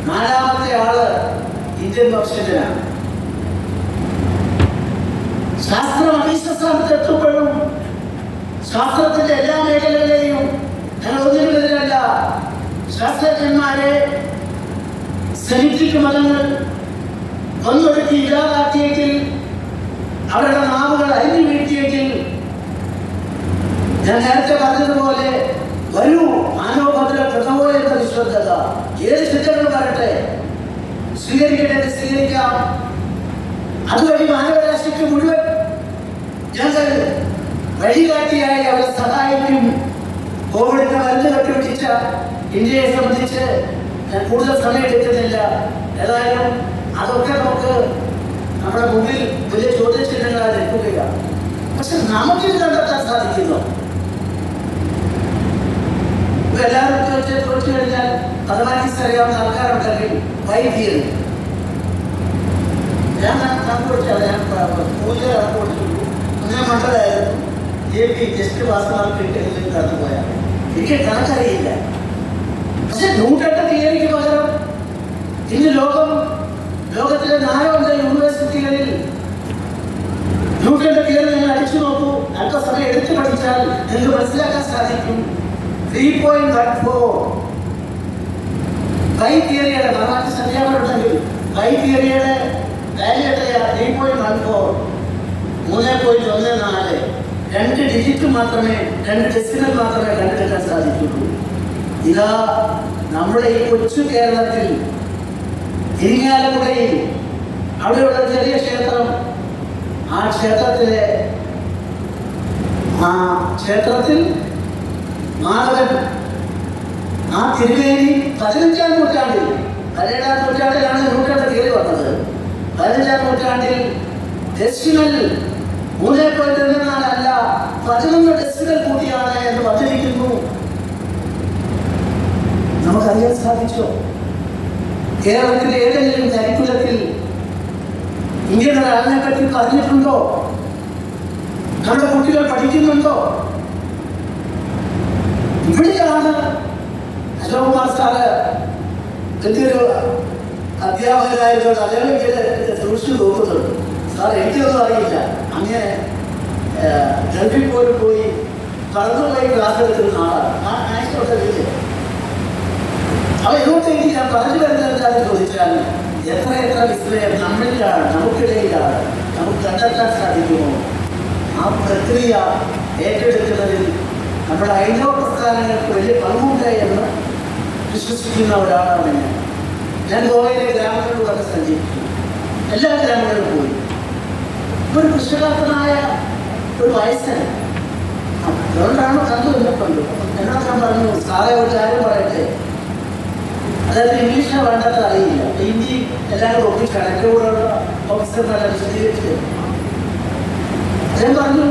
4ാമത്തെ ആള് ഇന്ത്യൻ വംശജനാണ്. ശാസ്ത്രം അവിശ്വസ്ഥാനത്ത് എത്തുമ്പോഴും ശാസ്ത്രത്തിന്റെ എല്ലാ മേഖലകളെയും ഞങ്ങൾ ഒന്നിനെതിരല്ല. ശാസ്ത്രജ്ഞന്മാരെ സെമിറ്റിക് മതങ്ങൾ ഒന്നൊടുക്കി ഇല്ലാതാക്കിയെങ്കിൽ, അവരുടെ നാവുകൾ അരിഞ്ഞു വീഴ്ത്തിയെങ്കിൽ, ഞാൻ നേരത്തെ പറഞ്ഞതുപോലെ വരൂ മാനവഭദ്ര പ്രഥമോ എന്ന നിശ്വദ്ധത ഏത് ചിത്രങ്ങൾ വരട്ടെ, സ്വീകരിക്കേണ്ടത് സ്വീകരിക്കാം. അതുവഴി മാനവരാശിക്ക് മുഴുവൻ ഞങ്ങൾ വഴികാട്ടിയായി അവരെ സഹായിക്കും. കോവിഡിന്റെ മരുന്ന് കണ്ടുപിടിച്ച ഇന്ത്യയെ സംബന്ധിച്ച് ഞാൻ കൂടുതൽ സമയം എടുക്കുന്നില്ല. ഏതായാലും അതൊക്കെ നമുക്ക് നമ്മുടെ മുമ്പിൽ വലിയ ചോദ്യചിഹ്നങ്ങളായി നിൽക്കുകയാണ്. പക്ഷെ നമുക്കിത് കണ്ടെത്താൻ സാധിക്കുന്നു. ഇപ്പൊ എല്ലാവരും ചോദിച്ചു കഴിഞ്ഞാൽ മാത്തമാറ്റിക്സ് അറിയാവുന്ന ആൾക്കാരുണ്ടെങ്കിൽ വൈദ്യുതി ഞാൻ കണ്ടുപിടിച്ചാൽ ഞാൻ മൂല്യം കണക്കുപിടിച്ചു. അങ്ങനെ മണ്ടലായിരുന്നു ജസ്റ്റ് പാസ്മാർക്ക് കിട്ടിയതിൽ കടന്നുപോയാൽ എനിക്ക് കണക്കറിയില്ല. പക്ഷെ ന്യൂട്ടന്റെ തിയറിക്ക് പകരം ഇന്ന് ലോകത്തിലെ 4 യൂണിവേഴ്സിറ്റികളിൽ ന്യൂട്ടന്റെ തിയറി നിങ്ങൾ അടിച്ചു നോക്കൂ. അല്പസമയം എടുത്തു പഠിച്ചാൽ നിങ്ങൾക്ക് മനസ്സിലാക്കാൻ സാധിക്കും. 3.14 ബൈ തിയറിയുടെ മറാഠി സംഖ്യാപനുണ്ടെങ്കിൽ ബൈ തിയറിയുടെ വാല്യൂ എത്രയാ? 3.14 3.14 2 ഡിജിറ്റ് മാത്രമേ 2 ഡെസിമൽ മാത്രമേ കണ്ടെത്താൻ സാധിക്കുള്ളൂ. ഇതാ നമ്മുടെ ഈ കൊച്ചു കേരളത്തിൽ ഇരിങ്ങാലക്കുടയിൽ അവിടെയുള്ള ചെറിയ ക്ഷേത്രം, ആ ക്ഷേത്രത്തിൽ മാധവൻ ആ തിരുവേദി 15-ാം നൂറ്റാണ്ടിൽ 17-ാം നൂറ്റാണ്ടിലാണ് ന്യൂട്ടന്റെ തിയറി വന്നത്. 15-ാം നൂറ്റാണ്ടിൽ ഡെസിമൽ 3.24 അല്ല 11 ഡെസിമൽ കൂടിയാണ് എന്ന് വന്നിരിക്കുന്നു. നമുക്കറിയാൻ സാധിച്ചോ? കേരളത്തിലെ ഏതെങ്കിലും കരിക്കുലത്തിൽ ഇങ്ങനെ ഒരാളിനെ പറ്റി പറഞ്ഞിട്ടുണ്ടോ? നമ്മുടെ കുട്ടികൾ പഠിക്കുന്നുണ്ടോ? ഇവിടെയാണ് അശോകുമാർ സാറ് വലിയൊരു അധ്യാപകരായതുകൊണ്ട് അദ്ദേഹം സൂക്ഷിച്ചു നോക്കുന്നുണ്ട്. സാർ എനിക്കൊന്നും അറിയില്ല. അങ്ങനെ ഗൾഫിൽ പോലും പോയി കടന്നുപോയി ക്ലാസ് എടുക്കുന്ന ആളാണ്. ആ ആയിക്കോട്ടെ വീട്ടിൽ അവ ഇങ്ങോട്ടേക്ക് ഞാൻ പറഞ്ഞു വരുന്നത് എന്താണെന്ന് ചോദിച്ചാൽ എത്ര വിസ്മയം നമ്മളിലാണ്, നമുക്കിടയിലാണ്. നമുക്ക് കണ്ടെത്താൻ സാധിക്കുമോ? ആ പ്രക്രിയ ഏറ്റെടുക്കുന്നതിൽ നമ്മുടെ ഹൈന്ദവ പ്രസ്ഥാനങ്ങൾക്ക് വലിയ പങ്കുണ്ട് എന്ന് വിശ്വസിക്കുന്ന ഒരാളാണ് ഞാൻ. ഗോവയിലെ ഗ്രാമങ്ങളിലൂടെ സഞ്ചരിച്ചു. എല്ലാ ഗ്രാമങ്ങളിലും പോയി. ഒരു കൃഷികാരനായ ഒരു വയസ്സൻ അതുകൊണ്ടാണ് കണ്ടു. എന്നോട് ഞാൻ പറഞ്ഞു, സാറേ ഒരു കാര്യം പറയട്ടെ, അതായത് ഇംഗ്ലീഷിനെ വേണ്ടത് അറിയില്ല. ഹിന്ദി എല്ലാവരും ഒപ്പിച്ചാണ്. എൻ്റെ കൂടെയുള്ള ഓഫീസർമാരെ വിശദീകരിച്ച് അദ്ദേഹം പറഞ്ഞു,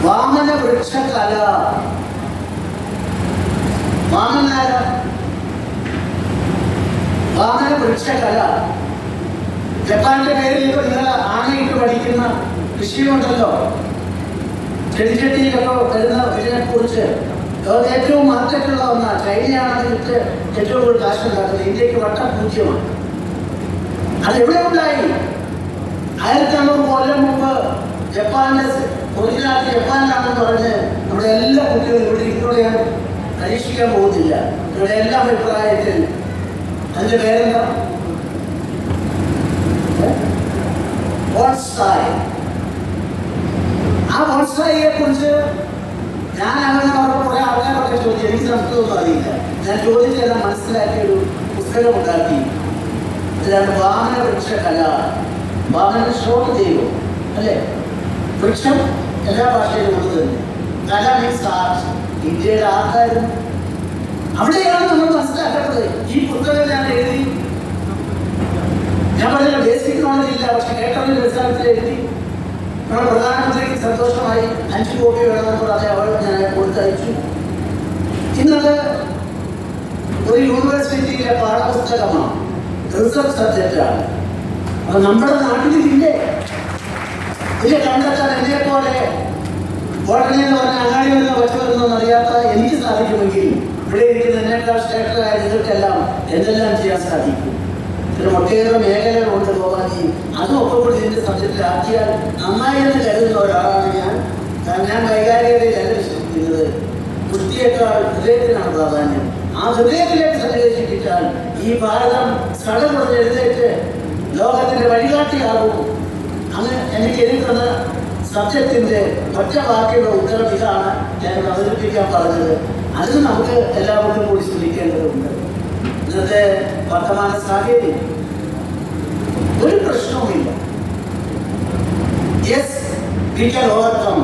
വാമന വൃക്ഷകല. വാമന വൃക്ഷകല ജപ്പാന്റെ പേരിൽ ഇപ്പൊ നിങ്ങൾ ആനയിട്ട് പഠിക്കുന്ന വിഷയമുണ്ടല്ലോ. ചെടിച്ചട്ടിയിലൊക്കെ വരുന്ന ഇതിനെ കുറിച്ച് ലോകത്ത് ഏറ്റവും മാർക്കറ്റുള്ള ഒന്നാണ്. ചൈനയാണെങ്കിൽ ഏറ്റവും കൂടുതൽ കാശുണ്ടാക്കുന്നത്. ഇന്ത്യക്ക് വട്ടം 0. അതെവിടെ ഉണ്ടായി? 1500 കൊല്ലം മുമ്പ് ജപ്പാന്റെ ഒറിജിനാലിറ്റി ജപ്പാനിലാണെന്ന് പറഞ്ഞ് നമ്മുടെ എല്ലാ കുട്ടികളും ഇവിടെ ഇങ്ങോട്ട് ഞാൻ പരീക്ഷിക്കാൻ പോകുന്നില്ല. ഇവിടെ എല്ലാ അഭിപ്രായത്തിൽ അതിന്റെ പേരെന്താ? ബോൺസായി. ആ ബോൺസായിയെ കുറിച്ച് ഞാൻ അങ്ങനെ കുറെ ആൾക്കാരൊക്കെ ചോദിച്ചു. എനിക്ക് സംസ്കൃതമൊന്നും അറിയില്ല. ഞാൻ ചോദിച്ചെല്ലാം മനസ്സിലാക്കിയൊരു പുസ്തകം ഉണ്ടാക്കി. അതിലാണ് വാമന വൃക്ഷകല. വാമന ഷോട്ട് ചെയ്യും അല്ലേ? വൃക്ഷം എല്ലാ ഭാഷയിലും ഉള്ളത് തന്നെ. കല മീൻസ് ആർട്ട്. ഇന്ത്യയുടെ ആർട്ടായിരുന്നു. അവിടെയാണ് നമ്മൾ മനസ്സിലാക്കേണ്ടത്. ഈ പുസ്തകം ഞാൻ എഴുതി, ഞാൻ പറഞ്ഞ ബേസിക് നോളജ് ഇല്ല, പക്ഷെ കേട്ടറിന്റെ അടിസ്ഥാനത്തിൽ എഴുതി. നമ്മുടെ പ്രധാനമന്ത്രിക്ക് സന്തോഷമായി 5 കോപ്പി വേണമെന്ന് പറഞ്ഞ അവൾ ഞാൻ കൊടുത്തയച്ചു. ഇന്നത് ഒരു യൂണിവേഴ്സിറ്റിയിലെ പാഠപുസ്തകമാണ്, റിസർച്ച് സബ്ജക്റ്റാണ്. അത് നമ്മുടെ നാട്ടിലില്ലേ? ഇതിലെ കണ്ടെത്താൻ എന്നെ പോലെ ഉടനെ എന്ന് പറഞ്ഞ അങ്ങാടി വരുന്ന പച്ച വരുന്നതെന്ന് അറിയാത്ത എനിക്ക് സാധിക്കുമെങ്കിൽ ഇവിടെ ഇരിക്കുന്ന എന്നേക്കാൾ ശ്രേഷ്ഠരായ നിങ്ങൾക്കെല്ലാം എന്തെല്ലാം ചെയ്യാൻ സാധിക്കും. ഇതിന് ഒട്ടേറെ മേഖലകളുണ്ട് ഗോപാലി. അതും ഒക്കെ കൂടി ഇതിൻ്റെ സബ്ജക്റ്റിലാക്കിയാൽ നന്നായി എന്ന് കരുതുന്ന ഒരാളാണ് ഞാൻ. ഞാൻ വൈകാരികതയിലല്ല വിശ്വസിക്കുന്നത്. ബുദ്ധിയേക്കാൾ ഹൃദയത്തിനാണ് പ്രാധാന്യം. ആ ഹൃദയത്തിലേക്ക് സന്നിവേശിപ്പിച്ചാൽ ഈ ഭാരതം കടമുറഞ്ഞ് എഴുന്നേറ്റ് ലോകത്തിന്റെ വഴികാട്ടിയാകും. അങ്ങ് എനിക്ക് എഴുതുന്ന സബ്ജക്റ്റിന്റെ ഒറ്റ വാക്കിയുള്ള ഉത്തരം ഇതാണ് ഞാൻ അവതരിപ്പിക്കാൻ പറഞ്ഞത്. അതിന് നമുക്ക് എല്ലാവർക്കും കൂടി ശ്രമിക്കേണ്ടതുണ്ട്. ഇന്നത്തെ വർത്തമാന സാഹചര്യം. ഒരു പ്രശ്നവുമില്ല. Yes, we can overcome.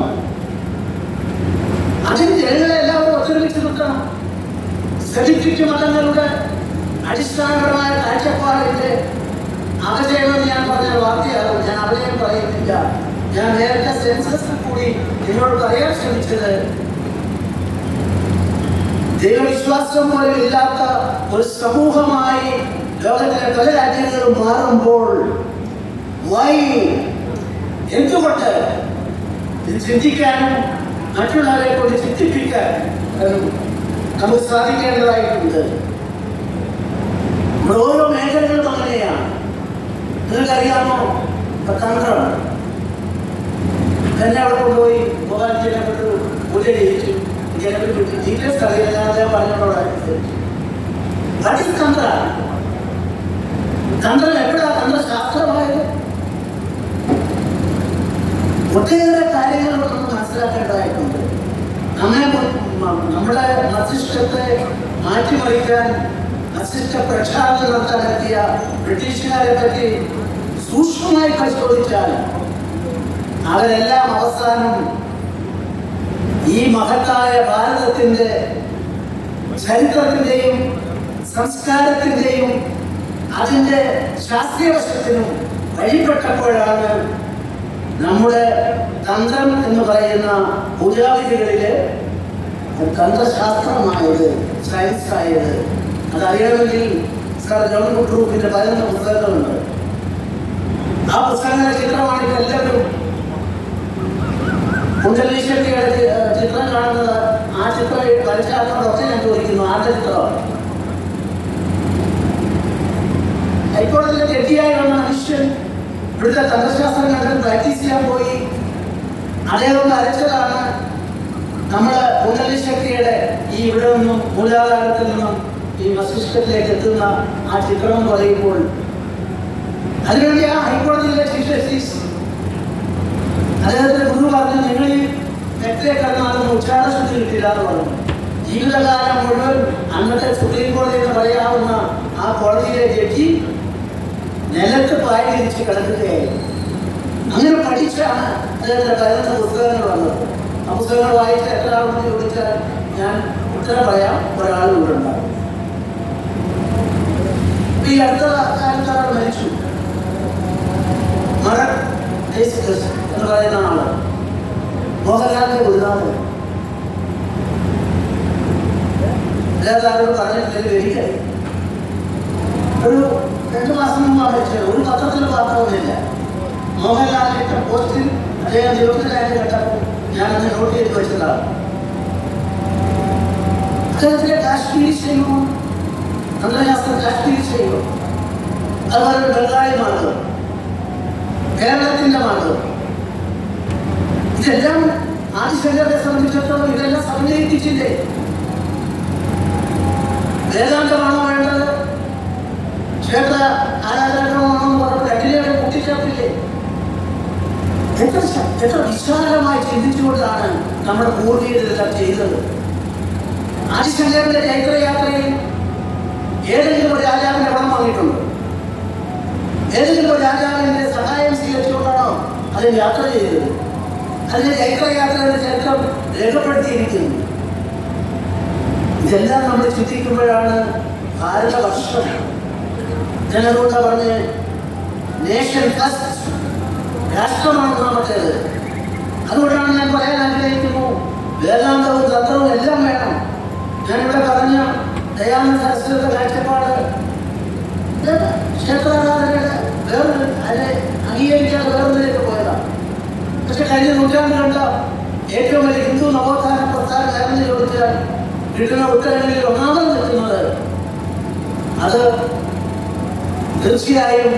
അതിന് ജനങ്ങളെ എല്ലാവരും ഒത്തൊരുമിച്ച് നിർത്തണം. സെലിബ്രിറ്റി മതങ്ങളുടെ അടിസ്ഥാനപരമായ കാഴ്ചപ്പാടിന്റെ അപജയമെന്ന് ഞാൻ പറഞ്ഞ വാർത്തയാകും. ഞാൻ അപജയം പറയുന്നില്ല. ഞാൻ നേരത്തെ സെൻസസിൽ കൂടി നിങ്ങളോട് പറയാൻ ശ്രമിച്ചത്, ദൈവവിശ്വാസം പോലും ഇല്ലാത്ത ഒരു സമൂഹമായി ലോകത്തിലെ പല രാജ്യങ്ങളും മാറുമ്പോൾ എന്തുകൊണ്ട് ഇത് ചിന്തിക്കാനും മറ്റുള്ളവരെ കൊണ്ട് ചിന്തിപ്പിക്കാനും നമുക്ക് സാധിക്കേണ്ടതായിട്ടുണ്ട്. ഓരോ മേഖലകളും അങ്ങനെയാണ്. നിങ്ങൾക്കറിയാമോ, തന്ത്രം എന്നെ അവിടെ കൊണ്ടുപോയി പോകാൻ ജനപ്പെട്ടു ഉദരിച്ചു ജനപ്പെട്ടു ഡീറ്റെയിൽസ് അറിയില്ലാതെ പറഞ്ഞോടായിരുന്നു. തന്ത്രം എപ്പോഴാ തന്ത്രശാസ്ത്രമായത്? ഒട്ടേറെ കാര്യങ്ങൾ നമ്മൾ മനസ്സിലാക്കേണ്ടതായിട്ടുണ്ട്. നമ്മുടെ മസ്തിഷ്കത്തെ മാറ്റിമറിക്കാൻ, മസ്തിഷ്ക പ്രക്ഷാളനം നടത്താനെത്തിയ ബ്രിട്ടീഷുകാരെ പറ്റി സൂക്ഷ്മമായി പരിശോധിച്ചാൽ അവരെല്ലാം അവസാനം ഈ മഹത്തായ ഭാരതത്തിന്റെ ചരിത്രത്തിന്റെയും സംസ്കാരത്തിന്റെയും അതിന്റെ ശാസ്ത്രീയ വശത്തിനും വഴിപ്പെട്ടപ്പോഴാണ് നമ്മുടെ തന്ത്രം എന്ന് പറയുന്ന പൂജാവിധികളില് തന്ത്രശാസ്ത്രമായത്, സയൻസ് ആയത്. അതറിയണമെങ്കിൽ സാർ ജോൺ കുട്രൂപ്പിന്റെ 11 പുസ്തകങ്ങളുണ്ട്. ആ പുസ്തകങ്ങളുടെ ചിത്രമാണ് എല്ലാവരും കുണ്ടലിനി ശക്തിയുടെ ചിത്രം കാണുന്നത്. ആ ചിത്രം വരച്ചാക്കുന്നതൊക്കെ ഞാൻ ചോദിക്കുന്നു, ആരുടെ ചിത്രമാണ്? ഹൈക്കോടതിയിലെ ജഡ്ജിയായി വന്ന മനുഷ്യൻ ഇവിടുത്തെ തന്ത്രശാസ്ത്രം കണ്ട് പ്രാക്ടീസ് ചെയ്യാൻ പോയി. അദ്ദേഹം വരച്ചതാണ് നമ്മള് കുണ്ടലിനി ശക്തിയുടെ ഈ ഇവിടെ നിന്നും മൂലാധാരത്തിൽ നിന്നും ഈ മസ്തിഷ്കത്തിലേക്ക് എത്തുന്ന ആ ചിത്രം എന്ന് പറയുമ്പോൾ അതിനുവേണ്ടി ആ ഹൈക്കോടതിയിലെ ചീഫ് ജസ്റ്റിസ് അദ്ദേഹത്തിന്റെ ഗുരു പറഞ്ഞു, നിങ്ങൾ ഈ വ്യക്തിയെ കടന്നാലും ഉച്ചാരണശുദ്ധി കിട്ടില്ല എന്ന് പറഞ്ഞു. ജീവിതകാലം മുഴുവൻ അന്നത്തെ സുപ്രീം കോടതി എന്ന് പറയാവുന്ന ആ കോടതിയിലെ ജഡ്ജി നിലത്ത് പായ തിരിച്ച് കിടക്കുകയായിരുന്നു. അങ്ങനെ പഠിച്ചാണ് അദ്ദേഹത്തിന്റെ 11 പുസ്തകങ്ങൾ വന്നത്. ആ പുസ്തകങ്ങൾ വായിച്ച എത്ര ആളെന്ന് ചോദിച്ചാൽ ഞാൻ ഉത്തരം പറയാം, ഒരാൾ ഇവിടെ ഉണ്ടാകും. ഈ അടുത്ത കാലത്ത് ഒരാൾ മരിച്ചു. എന്ന് പറയുന്ന ആള് മോഹൻലാലിന്റെ ഗുരുനാഥൻ. എല്ലാവരോട് പറഞ്ഞിട്ടില്ലെങ്കിൽ എനിക്കറിയാം. ഒരു 2 മാസം മുമ്പാണ് വെച്ചത്. ഒരു പത്രത്തിൽ വാർത്തകളില്ല. മോഹൻലാലിന്റെ പോസ്റ്റിൽ അദ്ദേഹം ജീവിതത്തിലായിട്ട് കേട്ടപ്പോൾ ഞാനന്ന് നോട്ട് ചെയ്ത് വെച്ചതാണ്. അദ്ദേഹത്തിലെ കാശ്മീരി ചെയ്യുമോ, തന്ത്രശാസ്ത്രം കാശ്മീരി ചെയ്യുമോ, അതുപോലെ ബംഗാളി മാർഗം, കേരളത്തിന്റെ മാർഗം, ഇതെല്ലാം ആദിശങ്കരനെ സംബന്ധിച്ചിടത്തോളം ഇതെല്ലാം സമന്വയിപ്പിച്ചില്ലേ? വേദാന്തമാണോ വേണ്ടത്, ക്ഷേത്ര ആരാധനമാണോ പറഞ്ഞ് രണ്ടിനെയൊക്കെ കൂട്ടിച്ചേർത്തില്ലേ? എത്ര വിശാലമായി ചിന്തിച്ചുകൊണ്ടാണ് നമ്മുടെ പൂർവീകരെല്ലാം ചെയ്തത്. ആദിശങ്കരന്റെ ചൈത്രയാത്രയിൽ ഏതെങ്കിലും ഒരു രാജാവിന്റെ പണം വാങ്ങിയിട്ടുണ്ടോ? ഏതെങ്കിലും ഒരു രാജാവിന്റെ സഹായം സ്വീകരിച്ചുകൊണ്ടാണോ അതിന് യാത്ര ചെയ്തത്? അതിന്റെ ചൈത്രയാത്രയുടെ ചരിത്രം രേഖപ്പെടുത്തിയിരിക്കുന്നു. ഇതെല്ലാം നമ്മൾ ചിന്തിക്കുമ്പോഴാണ് ഭാരതവർഷം ജനകൂട്ട പറഞ്ഞ് നേഷൻ ഫസ്റ്റ്, രാഷ്ട്രമാണ് ഒന്നാമത്തേത്. അതുകൊണ്ടാണ് ഞാൻ പറയാൻ ആഗ്രഹിക്കുന്നു, വേദാന്തവും തന്ത്രവും എല്ലാം വേണം. ഞാനിവിടെ പറഞ്ഞ ദയാനന്ദ സരസ്വതിയുടെ കാഴ്ചപ്പാട് ക്ഷേത്രാരാധനയുടെ വേറൊരു അതിനെ അംഗീകരിക്കാതെ വേറൊന്നിലേക്ക് പോയതാണ്. പക്ഷെ കഴിഞ്ഞ നൂറ്റാണ്ട് കണ്ട ഏറ്റവും വലിയ ഹിന്ദു നവോത്ഥാന പ്രസ്ഥാനം ഏതെന്ന് ചോദിച്ചാൽ കിട്ടുന്ന ഉത്തരങ്ങളിൽ ഒന്നാമത് നിൽക്കുന്നത് അത് തീർച്ചയായും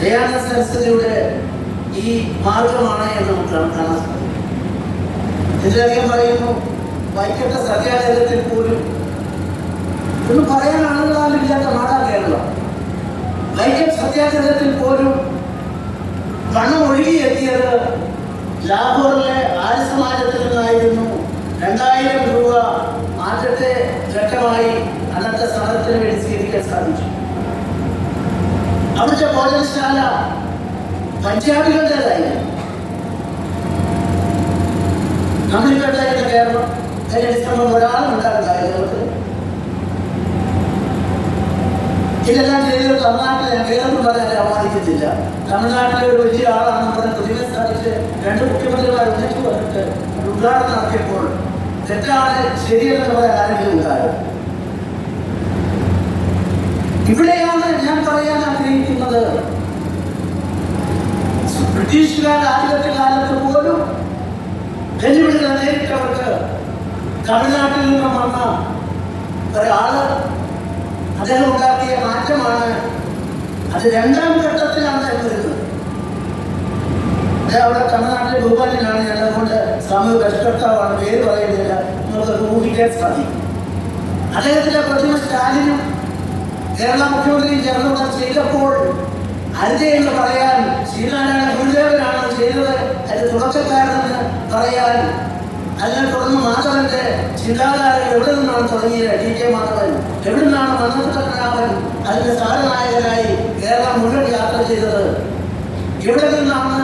ദയാനന്ദ സരസ്വതിയുടെ ഈ മാർഗമാണ് എന്ന് നമുക്ക് കാണാൻ സാധിക്കും. ഇതിലധികം പറയുന്നു, വൈക്കത്തെ സത്യാഗ്രഹത്തിൽ പോലും ഒന്നും പറയാൻ ആളുകളാലില്ലാത്ത നാടാ കേരളം. വൈക്കം സത്യാഗ്രഹത്തിൽ പോലും പണം ഒഴുകിയെത്തിയത് ലാഹോറിലെ ആര്യ സമാജത്തിൽ നിന്നായിരുന്നു. 2000 രൂപ ആദ്യത്തെ ഘട്ടമായി അന്നത്തെ സമരത്തിന് വേണ്ടി സ്വീകരിക്കാൻ സാധിച്ചു. അവിടുത്തെ ഭോജനശാല പഞ്ചാബികളുടേതായിരുന്നു. നമ്മളിപ്പെട്ടായിരുന്നു കേരളം. അതിന്റെ ഡിസംബർ ഒരാളും ഉണ്ടാകുന്നതായിരുന്നു. ഇതെല്ലാം ചെയ്തത് തമിഴ്നാട്ടിൽ ഞാൻ വേറൊന്നും പറയാൻ അവമാനിക്കുന്നില്ല. തമിഴ്നാട്ടിലെ ഒരു വലിയ ആളാണെന്ന് പറഞ്ഞ് പ്രതിമ സ്ഥാപിച്ച് 2 മുഖ്യമന്ത്രിമാർ ഒന്നിച്ചു വന്നിട്ട് ഉദ്ഘാടനം നടത്തിയപ്പോൾ തെറ്റാണ് ശരിയെന്ന് പറയാൻ ആരെങ്കിലും ഉണ്ടായത്? ഇവിടെയാണ് ഞാൻ പറയാൻ ആഗ്രഹിക്കുന്നത്. ബ്രിട്ടീഷുകാരുടെ ആധിപത്യ കാലത്ത് പോലും വെല്ലുവിളികൾ നേരിട്ടവർക്ക് തമിഴ്നാട്ടിൽ നിന്നും വന്ന ഒരാള് അദ്ദേഹം ഉണ്ടാക്കിയ മാറ്റമാണ്. അത് 2ാം ഘട്ടത്തിലാണ് വരുന്നത്. അവിടെ തമിഴ്നാട്ടിലെ ഭൂപാലിനാണ്. ഞാൻ അതുകൊണ്ട് സാമൂഹിക പരിഷ്കർത്താവാണ്, പേര് പറയുന്നില്ല, നിങ്ങൾക്ക് ഊഹിക്കാൻ സാധിക്കും. അദ്ദേഹത്തിന്റെ പ്രതിമ സ്റ്റാലിനും കേരള മുഖ്യമന്ത്രിയും ചേർന്ന് ചെയ്തപ്പോൾ അരുതെന്ന് പറയാൻ, ശ്രീനാരായണ ഗുരുദേവനാണ് ചെയ്തത്, അതിന്റെ തുടക്കക്കാരനെന്ന് പറയാൻ, അതിനെ തുടർന്ന് മാധവന്റെ ചിന്താധാരകൾ എവിടെ നിന്നാണ് തുടങ്ങിയത്? ടി.കെ. മാധവൻ എവിടെ നിന്നാണ് മന്നത്തനാഭൻ അതിന്റെ സാരനായകനായി കേരളം മുഴുവൻ യാത്ര ചെയ്തത്? എവിടെ നിന്നാണ്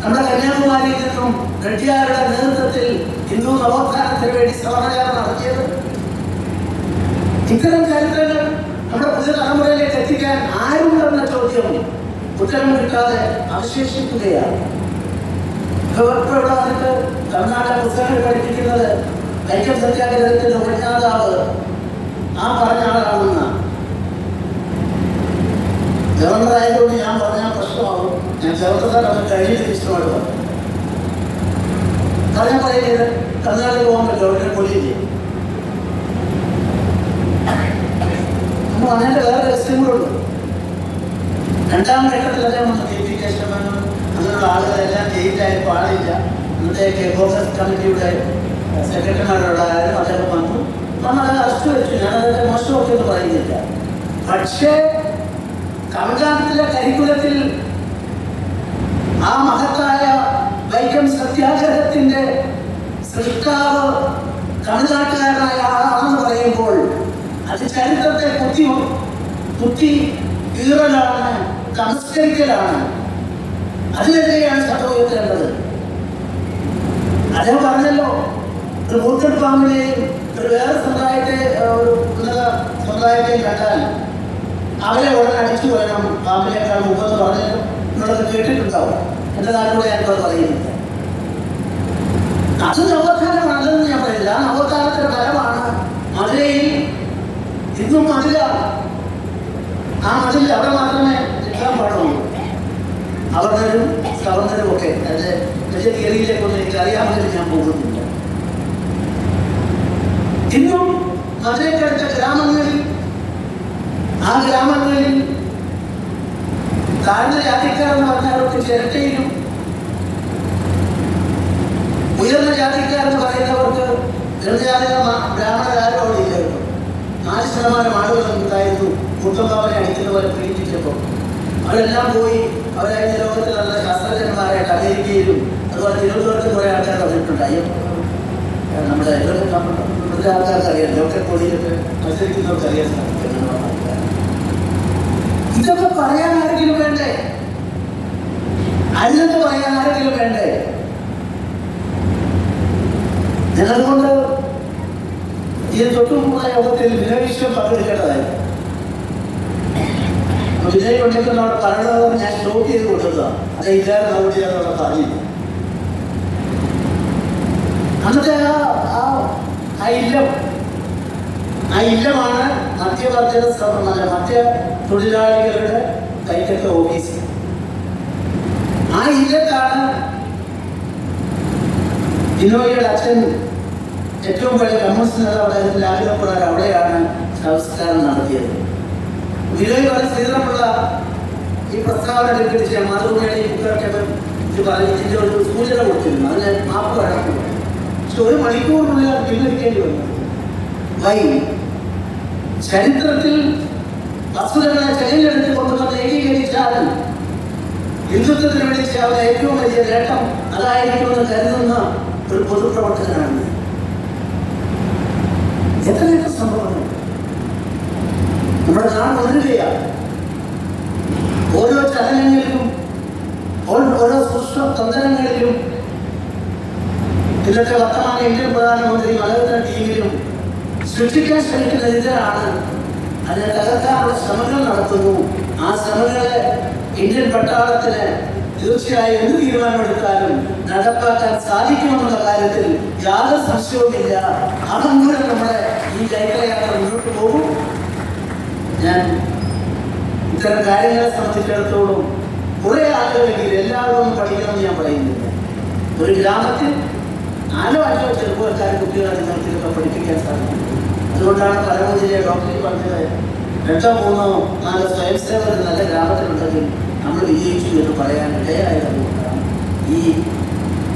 നമ്മുടെ കന്യാകുമാരിയിൽ നിന്നും റെഡ്ഡിയാരുടെ നേതൃത്വത്തിൽ ഹിന്ദു നവോത്ഥാനത്തിന് വേണ്ടി സമരയാത്ര നടത്തിയത്? ഇത്തരം ചരിത്രങ്ങൾ നമ്മുടെ പുതിയ തലമുറയിലേക്ക് എത്തിക്കാൻ ആരുണ്ടെന്ന ചോദ്യം ഉത്തരം കിട്ടാതെ അവശേഷിക്കുകയാണ്. ഇവിടെ വന്നിട്ട് കർണാടക പുസ്തകങ്ങൾ പഠിപ്പിക്കുന്നത് ഐക്യം സത്യാഗ്രഹത്തിന്റെ ഉപജ്ഞാതാവ് ആ പറഞ്ഞ ആളാണെന്ന. ഗവർണറായതുകൊണ്ട് ഞാൻ പറഞ്ഞാൽ പ്രശ്നമാകും. ഞാൻ ചെറുപ്പക്കാരൊക്കെ കഴിഞ്ഞ ഇഷ്ടമാണ് പറഞ്ഞാൽ പറയുന്നത് കർണാടക പോകാൻ പറ്റും. അവിടെ പൊലിയില്ലേ? അപ്പോൾ അങ്ങനെ വേറെ രഹസ്യങ്ങളുണ്ട്. 2ാം ഘട്ടത്തിലെല്ലാം വന്ന് കെ.പി. കേശവനും അങ്ങനെയുള്ള ആളുകളെല്ലാം ജയിലിലായപ്പോൾ ആളില്ല. ഇന്നത്തെ കോൺഗ്രസ് കമ്മിറ്റിയുടെ സെക്രട്ടറിമാരുള്ളായാലും അദ്ദേഹം വന്നു. നമ്മളത് അറസ്റ്റ് വെച്ചു. ഞാനതൊക്കെ മോശമൊക്കെ ഒന്നും പറയുന്നില്ല. പക്ഷേ തമിഴ്നാട്ടിലെ കരിക്കുലത്തിൽ ആ മഹത്തായ വൈക്കം സത്യാഗ്രഹത്തിന്റെ സൃഷ്ടാവ് തമിഴ്നാട്ടുകാരനായ ആളാണെന്ന് പറയുമ്പോൾ അത് ചരിത്രത്തെ കുത്തി കീറലാണ്, സംസ്കരിക്കലാണ്. അതിനെതിരെയാണ് ശബ്ദം ഉയർത്തേണ്ടത്. അദ്ദേഹം പറഞ്ഞല്ലോ, ഒരു മൂർഖഡ് പാമ്പിനെയും ഒരു വേറെ സമുദായത്തെ ഒരു ഉന്നത സമുദായത്തെയും കണ്ടാൽ അവരെ ഉടനെ അടിച്ചു വേണം പാമ്പിനേക്കാൾ മുമ്പെന്ന് പറഞ്ഞല്ലോ. നിങ്ങളത് കേട്ടിട്ടുണ്ടാവും. എൻ്റെ നാട്ടിലൂടെ ഞാനിപ്പോൾ പറയുന്നില്ല. അത് നവോത്ഥാനമാണെന്ന് ഞാൻ പറയില്ല. നവോത്ഥാനത്തിന്റെ ഫലമാണ് മധുരയിൽ ഇന്നും മതിലാണ്. ആ മതിൽ അവിടെ മാത്രമേ നിൽക്കാൻ പാടുള്ളൂ. അവർണരും സവർണരും ഒക്കെ. അതിന്റെ വലിയ തിയറിയിലേക്കൊന്നും എനിക്ക് അറിയാമെങ്കിൽ ഞാൻ പോകുന്നില്ല. ഇന്നും മധുരക്കടുത്ത ഗ്രാമങ്ങളിൽ, ആ ഗ്രാമങ്ങളിൽ താഴ്ന്ന ജാതിക്കാരെന്ന് പറഞ്ഞവർക്ക് ചിരട്ടയിലും, ഉയർന്ന ജാതിക്കാരെന്ന് പറയുന്നവർക്ക് ജനജാതിക ബ്രാഹ്മണരാരോ അവിടെ ഇല്ലായിരുന്നു. 4% ആളുകൾ ഉണ്ടായിരുന്നു. മുത്തമ്പാവനെ അടിക്കുന്ന പോലെ പീഡിപ്പിച്ചപ്പോൾ അവരെല്ലാം പോയി. അവരതിന്റെ ലോകത്തിൽ നല്ല ശാസ്ത്രജ്ഞന്മാരായിട്ട് അമേരിക്കയിലും അതുപോലെ തിരുവനന്തപുരത്ത് കുറേ ആൾക്കാർ വന്നിട്ടുണ്ടായി. നമ്മുടെ ഇവിടുത്തെ ആൾക്കാർക്ക് അറിയാം. ലോക്കൽ ബോഡിയിലൊക്കെ മത്സരിക്കുന്നവർക്ക് അറിയാൻ സാധിക്കും. ഇതൊക്കെ പറയാൻ ആരെങ്കിലും വേണ്ടേ? അതിനൊക്കെ പറയാൻ ആരെങ്കിലും വേണ്ടേ? ഞാനതുകൊണ്ട് ഇതിന് തൊട്ടുമുമ്പുള്ള യോഗത്തിൽ വിനയവിശ്വം പങ്കെടുക്കേണ്ടതായിരുന്നു. വിനയ് പണ്ഡിറ്റിന് അവിടെ പറയണത് ഞാൻ സ്റ്റോപ്പ് ചെയ്ത് കൊടുത്തതാണ്. അത് ഇല്ലാതെ നോക്കിയാൽ പറഞ്ഞില്ല. അന്നത്തെ ആ ഇല്ലമാണ് മധ്യവർഗ മധ്യ തൊഴിലാളികളുടെ കൈക്കത്തെ ഓഫീസ്. ആ ഇല്ലത്താണ് ബിനോയിയുടെ അച്ഛൻ ഏറ്റവും വലിയ കമ്മ്യൂണിസ്റ്റ് നേതാവ് ആഗ്രഹപ്രകാരം അവിടെയാണ് സംസ്കാരം നടത്തിയത്. ബിനോയ് പറഞ്ഞ ശ്രീധരമുള്ള ഈ പ്രസ്താവന ലഭിച്ച മാതൃഭൂമിയുടെ ഈ ബുക്കൊക്കെ ഇത് പറഞ്ഞ് ഇതിൻ്റെ ഒരു സൂചന കൊടുത്തിരുന്നു. അതിന് മാപ്പ് വഴക്കില്ല. പക്ഷെ 1 മണിക്കൂറിനുള്ളിൽ അത് പിൻവലിക്കേണ്ടി വന്നു. ചരിത്രത്തിൽ വസ്തുതകളെ ചെലവിലെടുത്ത് കൊണ്ടുവന്ന് ഏകീകരിച്ചാൽ ഹിന്ദുത്വത്തിന് വേണ്ടി ചെയ്യാവുന്ന ഏറ്റവും വലിയ നേട്ടം അതായിരിക്കുമെന്ന് കരുതുന്ന ഒരു പൊതുപ്രവർത്തകനാണ്. എത്രയൊക്കെ സംഭവങ്ങൾ നമ്മുടെ നാട് ഉയരുകയാണ്. ഓരോ ചലനങ്ങളിലും ഓരോ സൂക്ഷ്മ തന്ത്രങ്ങളിലും ഇന്നത്തെ വർത്തമാന ഇന്ത്യൻ പ്രധാനമന്ത്രി മലയാള ടീമിലും സൃഷ്ടിക്കാൻ ശ്രമിക്കുന്നതിനാണ്. അതിനെ തകർക്കാനുള്ള ശ്രമങ്ങൾ നടത്തുന്നു. ആ ശ്രമങ്ങളെ ഇന്ത്യൻ പട്ടാളത്തിന് തീർച്ചയായും എന്ത് തീരുമാനമെടുത്താലും നടപ്പാക്കാൻ സാധിക്കുമെന്നുള്ള കാര്യത്തിൽ യാതൊരു സംശയവുമില്ല. അതുമൂലം നമ്മുടെ ഈ ചൈത്രയാത്ര മുന്നോട്ട് പോകും. ഞാൻ ഇത്തരം കാര്യങ്ങളെ സംബന്ധിച്ചിടത്തോളം കുറെ ആളുകളെങ്കിൽ എല്ലാവരും പഠിക്കണമെന്ന് ഞാൻ പറയുന്നില്ല. ഒരു ഗ്രാമത്തിൽ 4-5 ചെറുപ്പക്കാരെ കുട്ടികളെ നിങ്ങൾക്ക് പഠിപ്പിക്കാൻ സാധിക്കും. അതുകൊണ്ടാണ് പരമതിലെ ഡോക്ടർ പറഞ്ഞത് 2-3-4 സ്വയം സേവകർ നല്ല ഗ്രാമത്തിലുണ്ടെങ്കിൽ നമ്മൾ വിജയിച്ചു എന്ന് പറയാൻ ഇടയായതുകൊണ്ടാണ് ഈ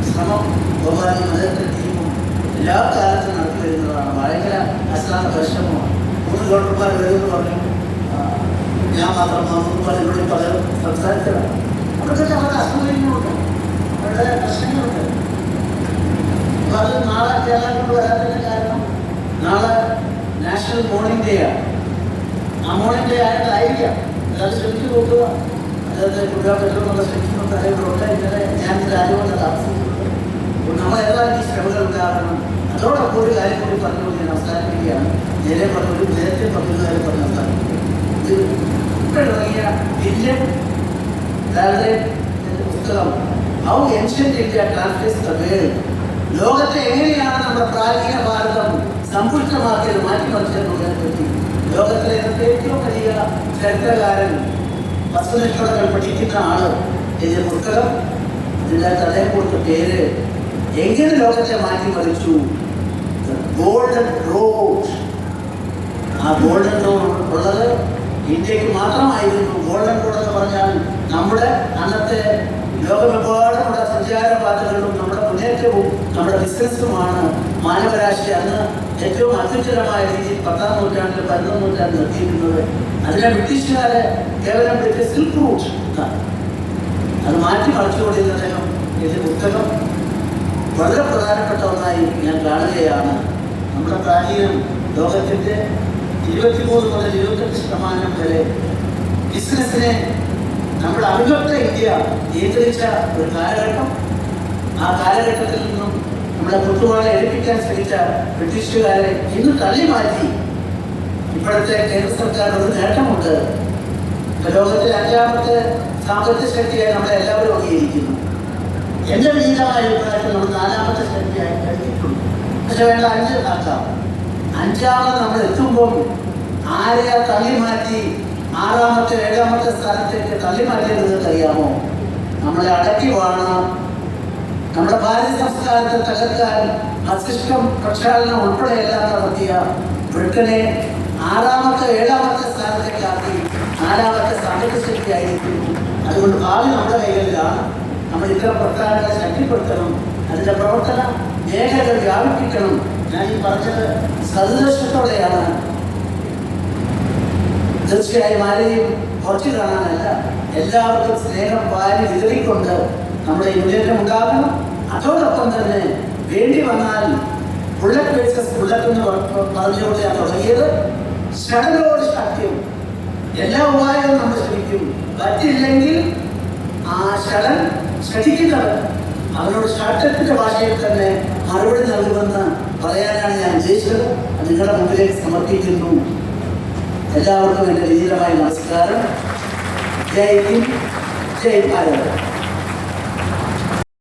ശ്രമം ഗോപാലി മലയാള ടീമും എല്ലാ കാലത്തും നടത്തി വരുന്നതാണ്. ഭയങ്കര അശ്രാന്ത പരിശ്രമമാണ്. 3 ഡോക്ടർമാർ വരുമെന്ന് പറഞ്ഞു. ഞാൻ മാത്രം ഇവിടെ പലരും സംസാരിച്ചതാണ്. അവർക്കൊക്കെ അവരുടെ അസൗകര്യങ്ങളുണ്ട്, അവരുടെ പ്രശ്നങ്ങളുണ്ട്. അപ്പൊ അത് നാളെ കേരളം കൊണ്ട് വരാത്തതിന്റെ കാരണം നാളെ നാഷണൽ മോർണിംഗ് ഡേ ആണ്. ആ മോർണിംഗ് ഡേ ആയിട്ടായിരിക്കാം. അതായത് ശ്രമിച്ചു നോക്കുക. അതായത് കുട്ടികൾ പറ്റുമെന്നുള്ള ശ്രമിക്കുന്നുണ്ട്. അതേപോലെ ഇന്നലെ ഞാൻ രാജ്യങ്ങളുടെ താമസിച്ചിട്ടുണ്ട്. നമ്മളെല്ലാം ഈ ശ്രമങ്ങൾ ഉണ്ടാകണം. അതോടൊപ്പം ഒരു കാര്യം കൂടി പറഞ്ഞുകൊണ്ട് ഞാൻ അവസാനിപ്പിക്കുകയാണ്. നേരത്തെ പറഞ്ഞൊരു കാര്യം പറഞ്ഞ് അവസാനിപ്പിക്കുക. ഇത് ഇപ്പോഴിറങ്ങിയ ഇന്ത്യൻ പുസ്തകം how ancient India translates the world, ലോകത്തെ എങ്ങനെയാണ് നമ്മുടെ പ്രാചീന ഭാരതം സമ്പുഷ്ടമാക്കിയത്, മാറ്റിമറിച്ചതിനെ പറ്റി ലോകത്തിലെ ഏറ്റവും വലിയ ചരിത്രകാരൻ വസ്തുനിഷ്ഠതകൾ പഠിക്കുന്ന ആള് എഴുതിയ പുസ്തകം. ഇതിൻ്റെ കഥയെ കൊടുത്ത പേര് എങ്ങനെ ലോകത്തെ മാറ്റിമറിച്ചു, ഗോൾഡൻ റോഡ്. ആ ഗോൾഡൻ റോഡ് ഉള്ളത് ഇന്ത്യക്ക് മാത്രമായിരുന്നു. ഗോൾഡൻ റോഡ് എന്ന് പറഞ്ഞാൽ നമ്മുടെ അന്നത്തെ ലോകമെമ്പാടുമുള്ള സഞ്ചാരപാതകളും നമ്മുടെ മുന്നേറ്റവും നമ്മുടെ ബിസിനസ്സുമാണ് മാനവരാശി അന്ന് ഏറ്റവും അത്യുജ്വലമായ രീതിയിൽ 10-ാം നൂറ്റാണ്ടിൽ 11-ാം നൂറ്റാണ്ടിൽ നിർത്തിയിരുന്നത്. അതിനെ ബ്രിട്ടീഷുകാരെ കേവലം സിൽക്ക് റൂട്ട് അത് മാറ്റി മറിച്ചുകൊണ്ടിരുന്ന അദ്ദേഹം എഴുതിയ പുസ്തകം വളരെ പ്രധാനപ്പെട്ട ഒന്നായി ഞാൻ കാണുകയാണ്. നമ്മുടെ പ്രാചീനം ലോകത്തിൻ്റെ 23 മുതൽ 28% വരെ ബിസിനസ്സിനെ നമ്മുടെ അവിഭക്ത ഇന്ത്യ നിയന്ത്രിച്ച ഒരു കാലഘട്ടം. ആ കാലഘട്ടത്തിൽ നിന്നും നമ്മളെ കുത്തുവാളെ എടുപ്പിക്കാൻ ശ്രമിച്ച ബ്രിട്ടീഷുകാരെ ഇന്ന് തള്ളി മാറ്റി ഇപ്പോഴത്തെ കേന്ദ്ര സർക്കാർ ഒരു നേട്ടമുണ്ട്. ലോകത്തിലെ 5ാമത്തെ സാമ്പത്തിക ശക്തിയായി നമ്മളെ എല്ലാവരും അംഗീകരിക്കുന്നു. എൻ്റെ വിനീതമായ അഭിപ്രായത്തിൽ നമ്മൾ 4ാമത്തെ ശക്തിയായി കഴിഞ്ഞിട്ടുണ്ട്. പക്ഷെ വേണ്ട 5 ആക്കാം. 5ാമത് നമ്മൾ എത്തുമ്പോൾ ആരെയാ തള്ളി മാറ്റി 6ാമത്തെ 7ാമത്തെ സ്ഥാനത്തേക്ക് തള്ളി മാറ്റിയത് നിങ്ങൾക്ക് അറിയാമോ? നമ്മളെ അടക്കി വാണ നമ്മുടെ ഭാരതീയ സംസ്കാരത്തെ തകർക്കാൻ മസ്തിഷ്കം പ്രക്ഷാളനം ഉൾപ്പെടെ എല്ലാം നടത്തിയ ബ്രിട്ടനെ 6ാമത്തെ 7ാമത്തെ സ്ഥാനത്തേക്കാക്കി 4ാമത്തെ സാമ്പത്തിക ശക്തിയായിരിക്കുന്നു. അതുകൊണ്ട് ഭാവി നമ്മുടെ കൈകളിലാണ്. നമ്മൾ ഇത്തരം പ്രസ്ഥാനങ്ങളെ ശക്തിപ്പെടുത്തണം. അതിൻ്റെ പ്രവർത്തന മേഖലകൾ വ്യാപിപ്പിക്കണം. ഞാൻ ഈ പറഞ്ഞത് സദുദ്ദേശത്തോടെയാണ്. തീർച്ചയായും ആരെയും കുറച്ച് കാണാനല്ല, എല്ലാവർക്കും സ്നേഹം വാരി വിതറിക്കൊണ്ട് നമ്മുടെ ഈ മുന്നേറ്റം ഉണ്ടാകണം. അതോടൊപ്പം തന്നെ വേണ്ടി വന്നാൽ ബുള്ളറ്റ് വേഴ്സസ് ബുള്ളറ്റ് എന്ന് പറഞ്ഞുകൊണ്ട് ഞാൻ തുടങ്ങിയത് ഷടലോട് ശക്യം. എല്ലാ ഉപായവും നമ്മൾ ശ്രമിക്കും. പറ്റില്ലെങ്കിൽ ആ ഷടൻ ശ്രദ്ധിക്കുന്നവർ അവരോട് ഷട്ടത്തിന്റെ ഭാഷയിൽ തന്നെ മറുപടി നൽകുമെന്ന് പറയാനാണ് ഞാൻ ഉദ്ദേശിച്ചത്. നിങ്ങളുടെ മുമ്പിലേക്ക് സമർപ്പിക്കുന്നു. എല്ലാവർക്കും എൻ്റെ വിനീതമായ നമസ്കാരം. ജയ് ഹിന്ദ്, ജയ് ഭാരത്.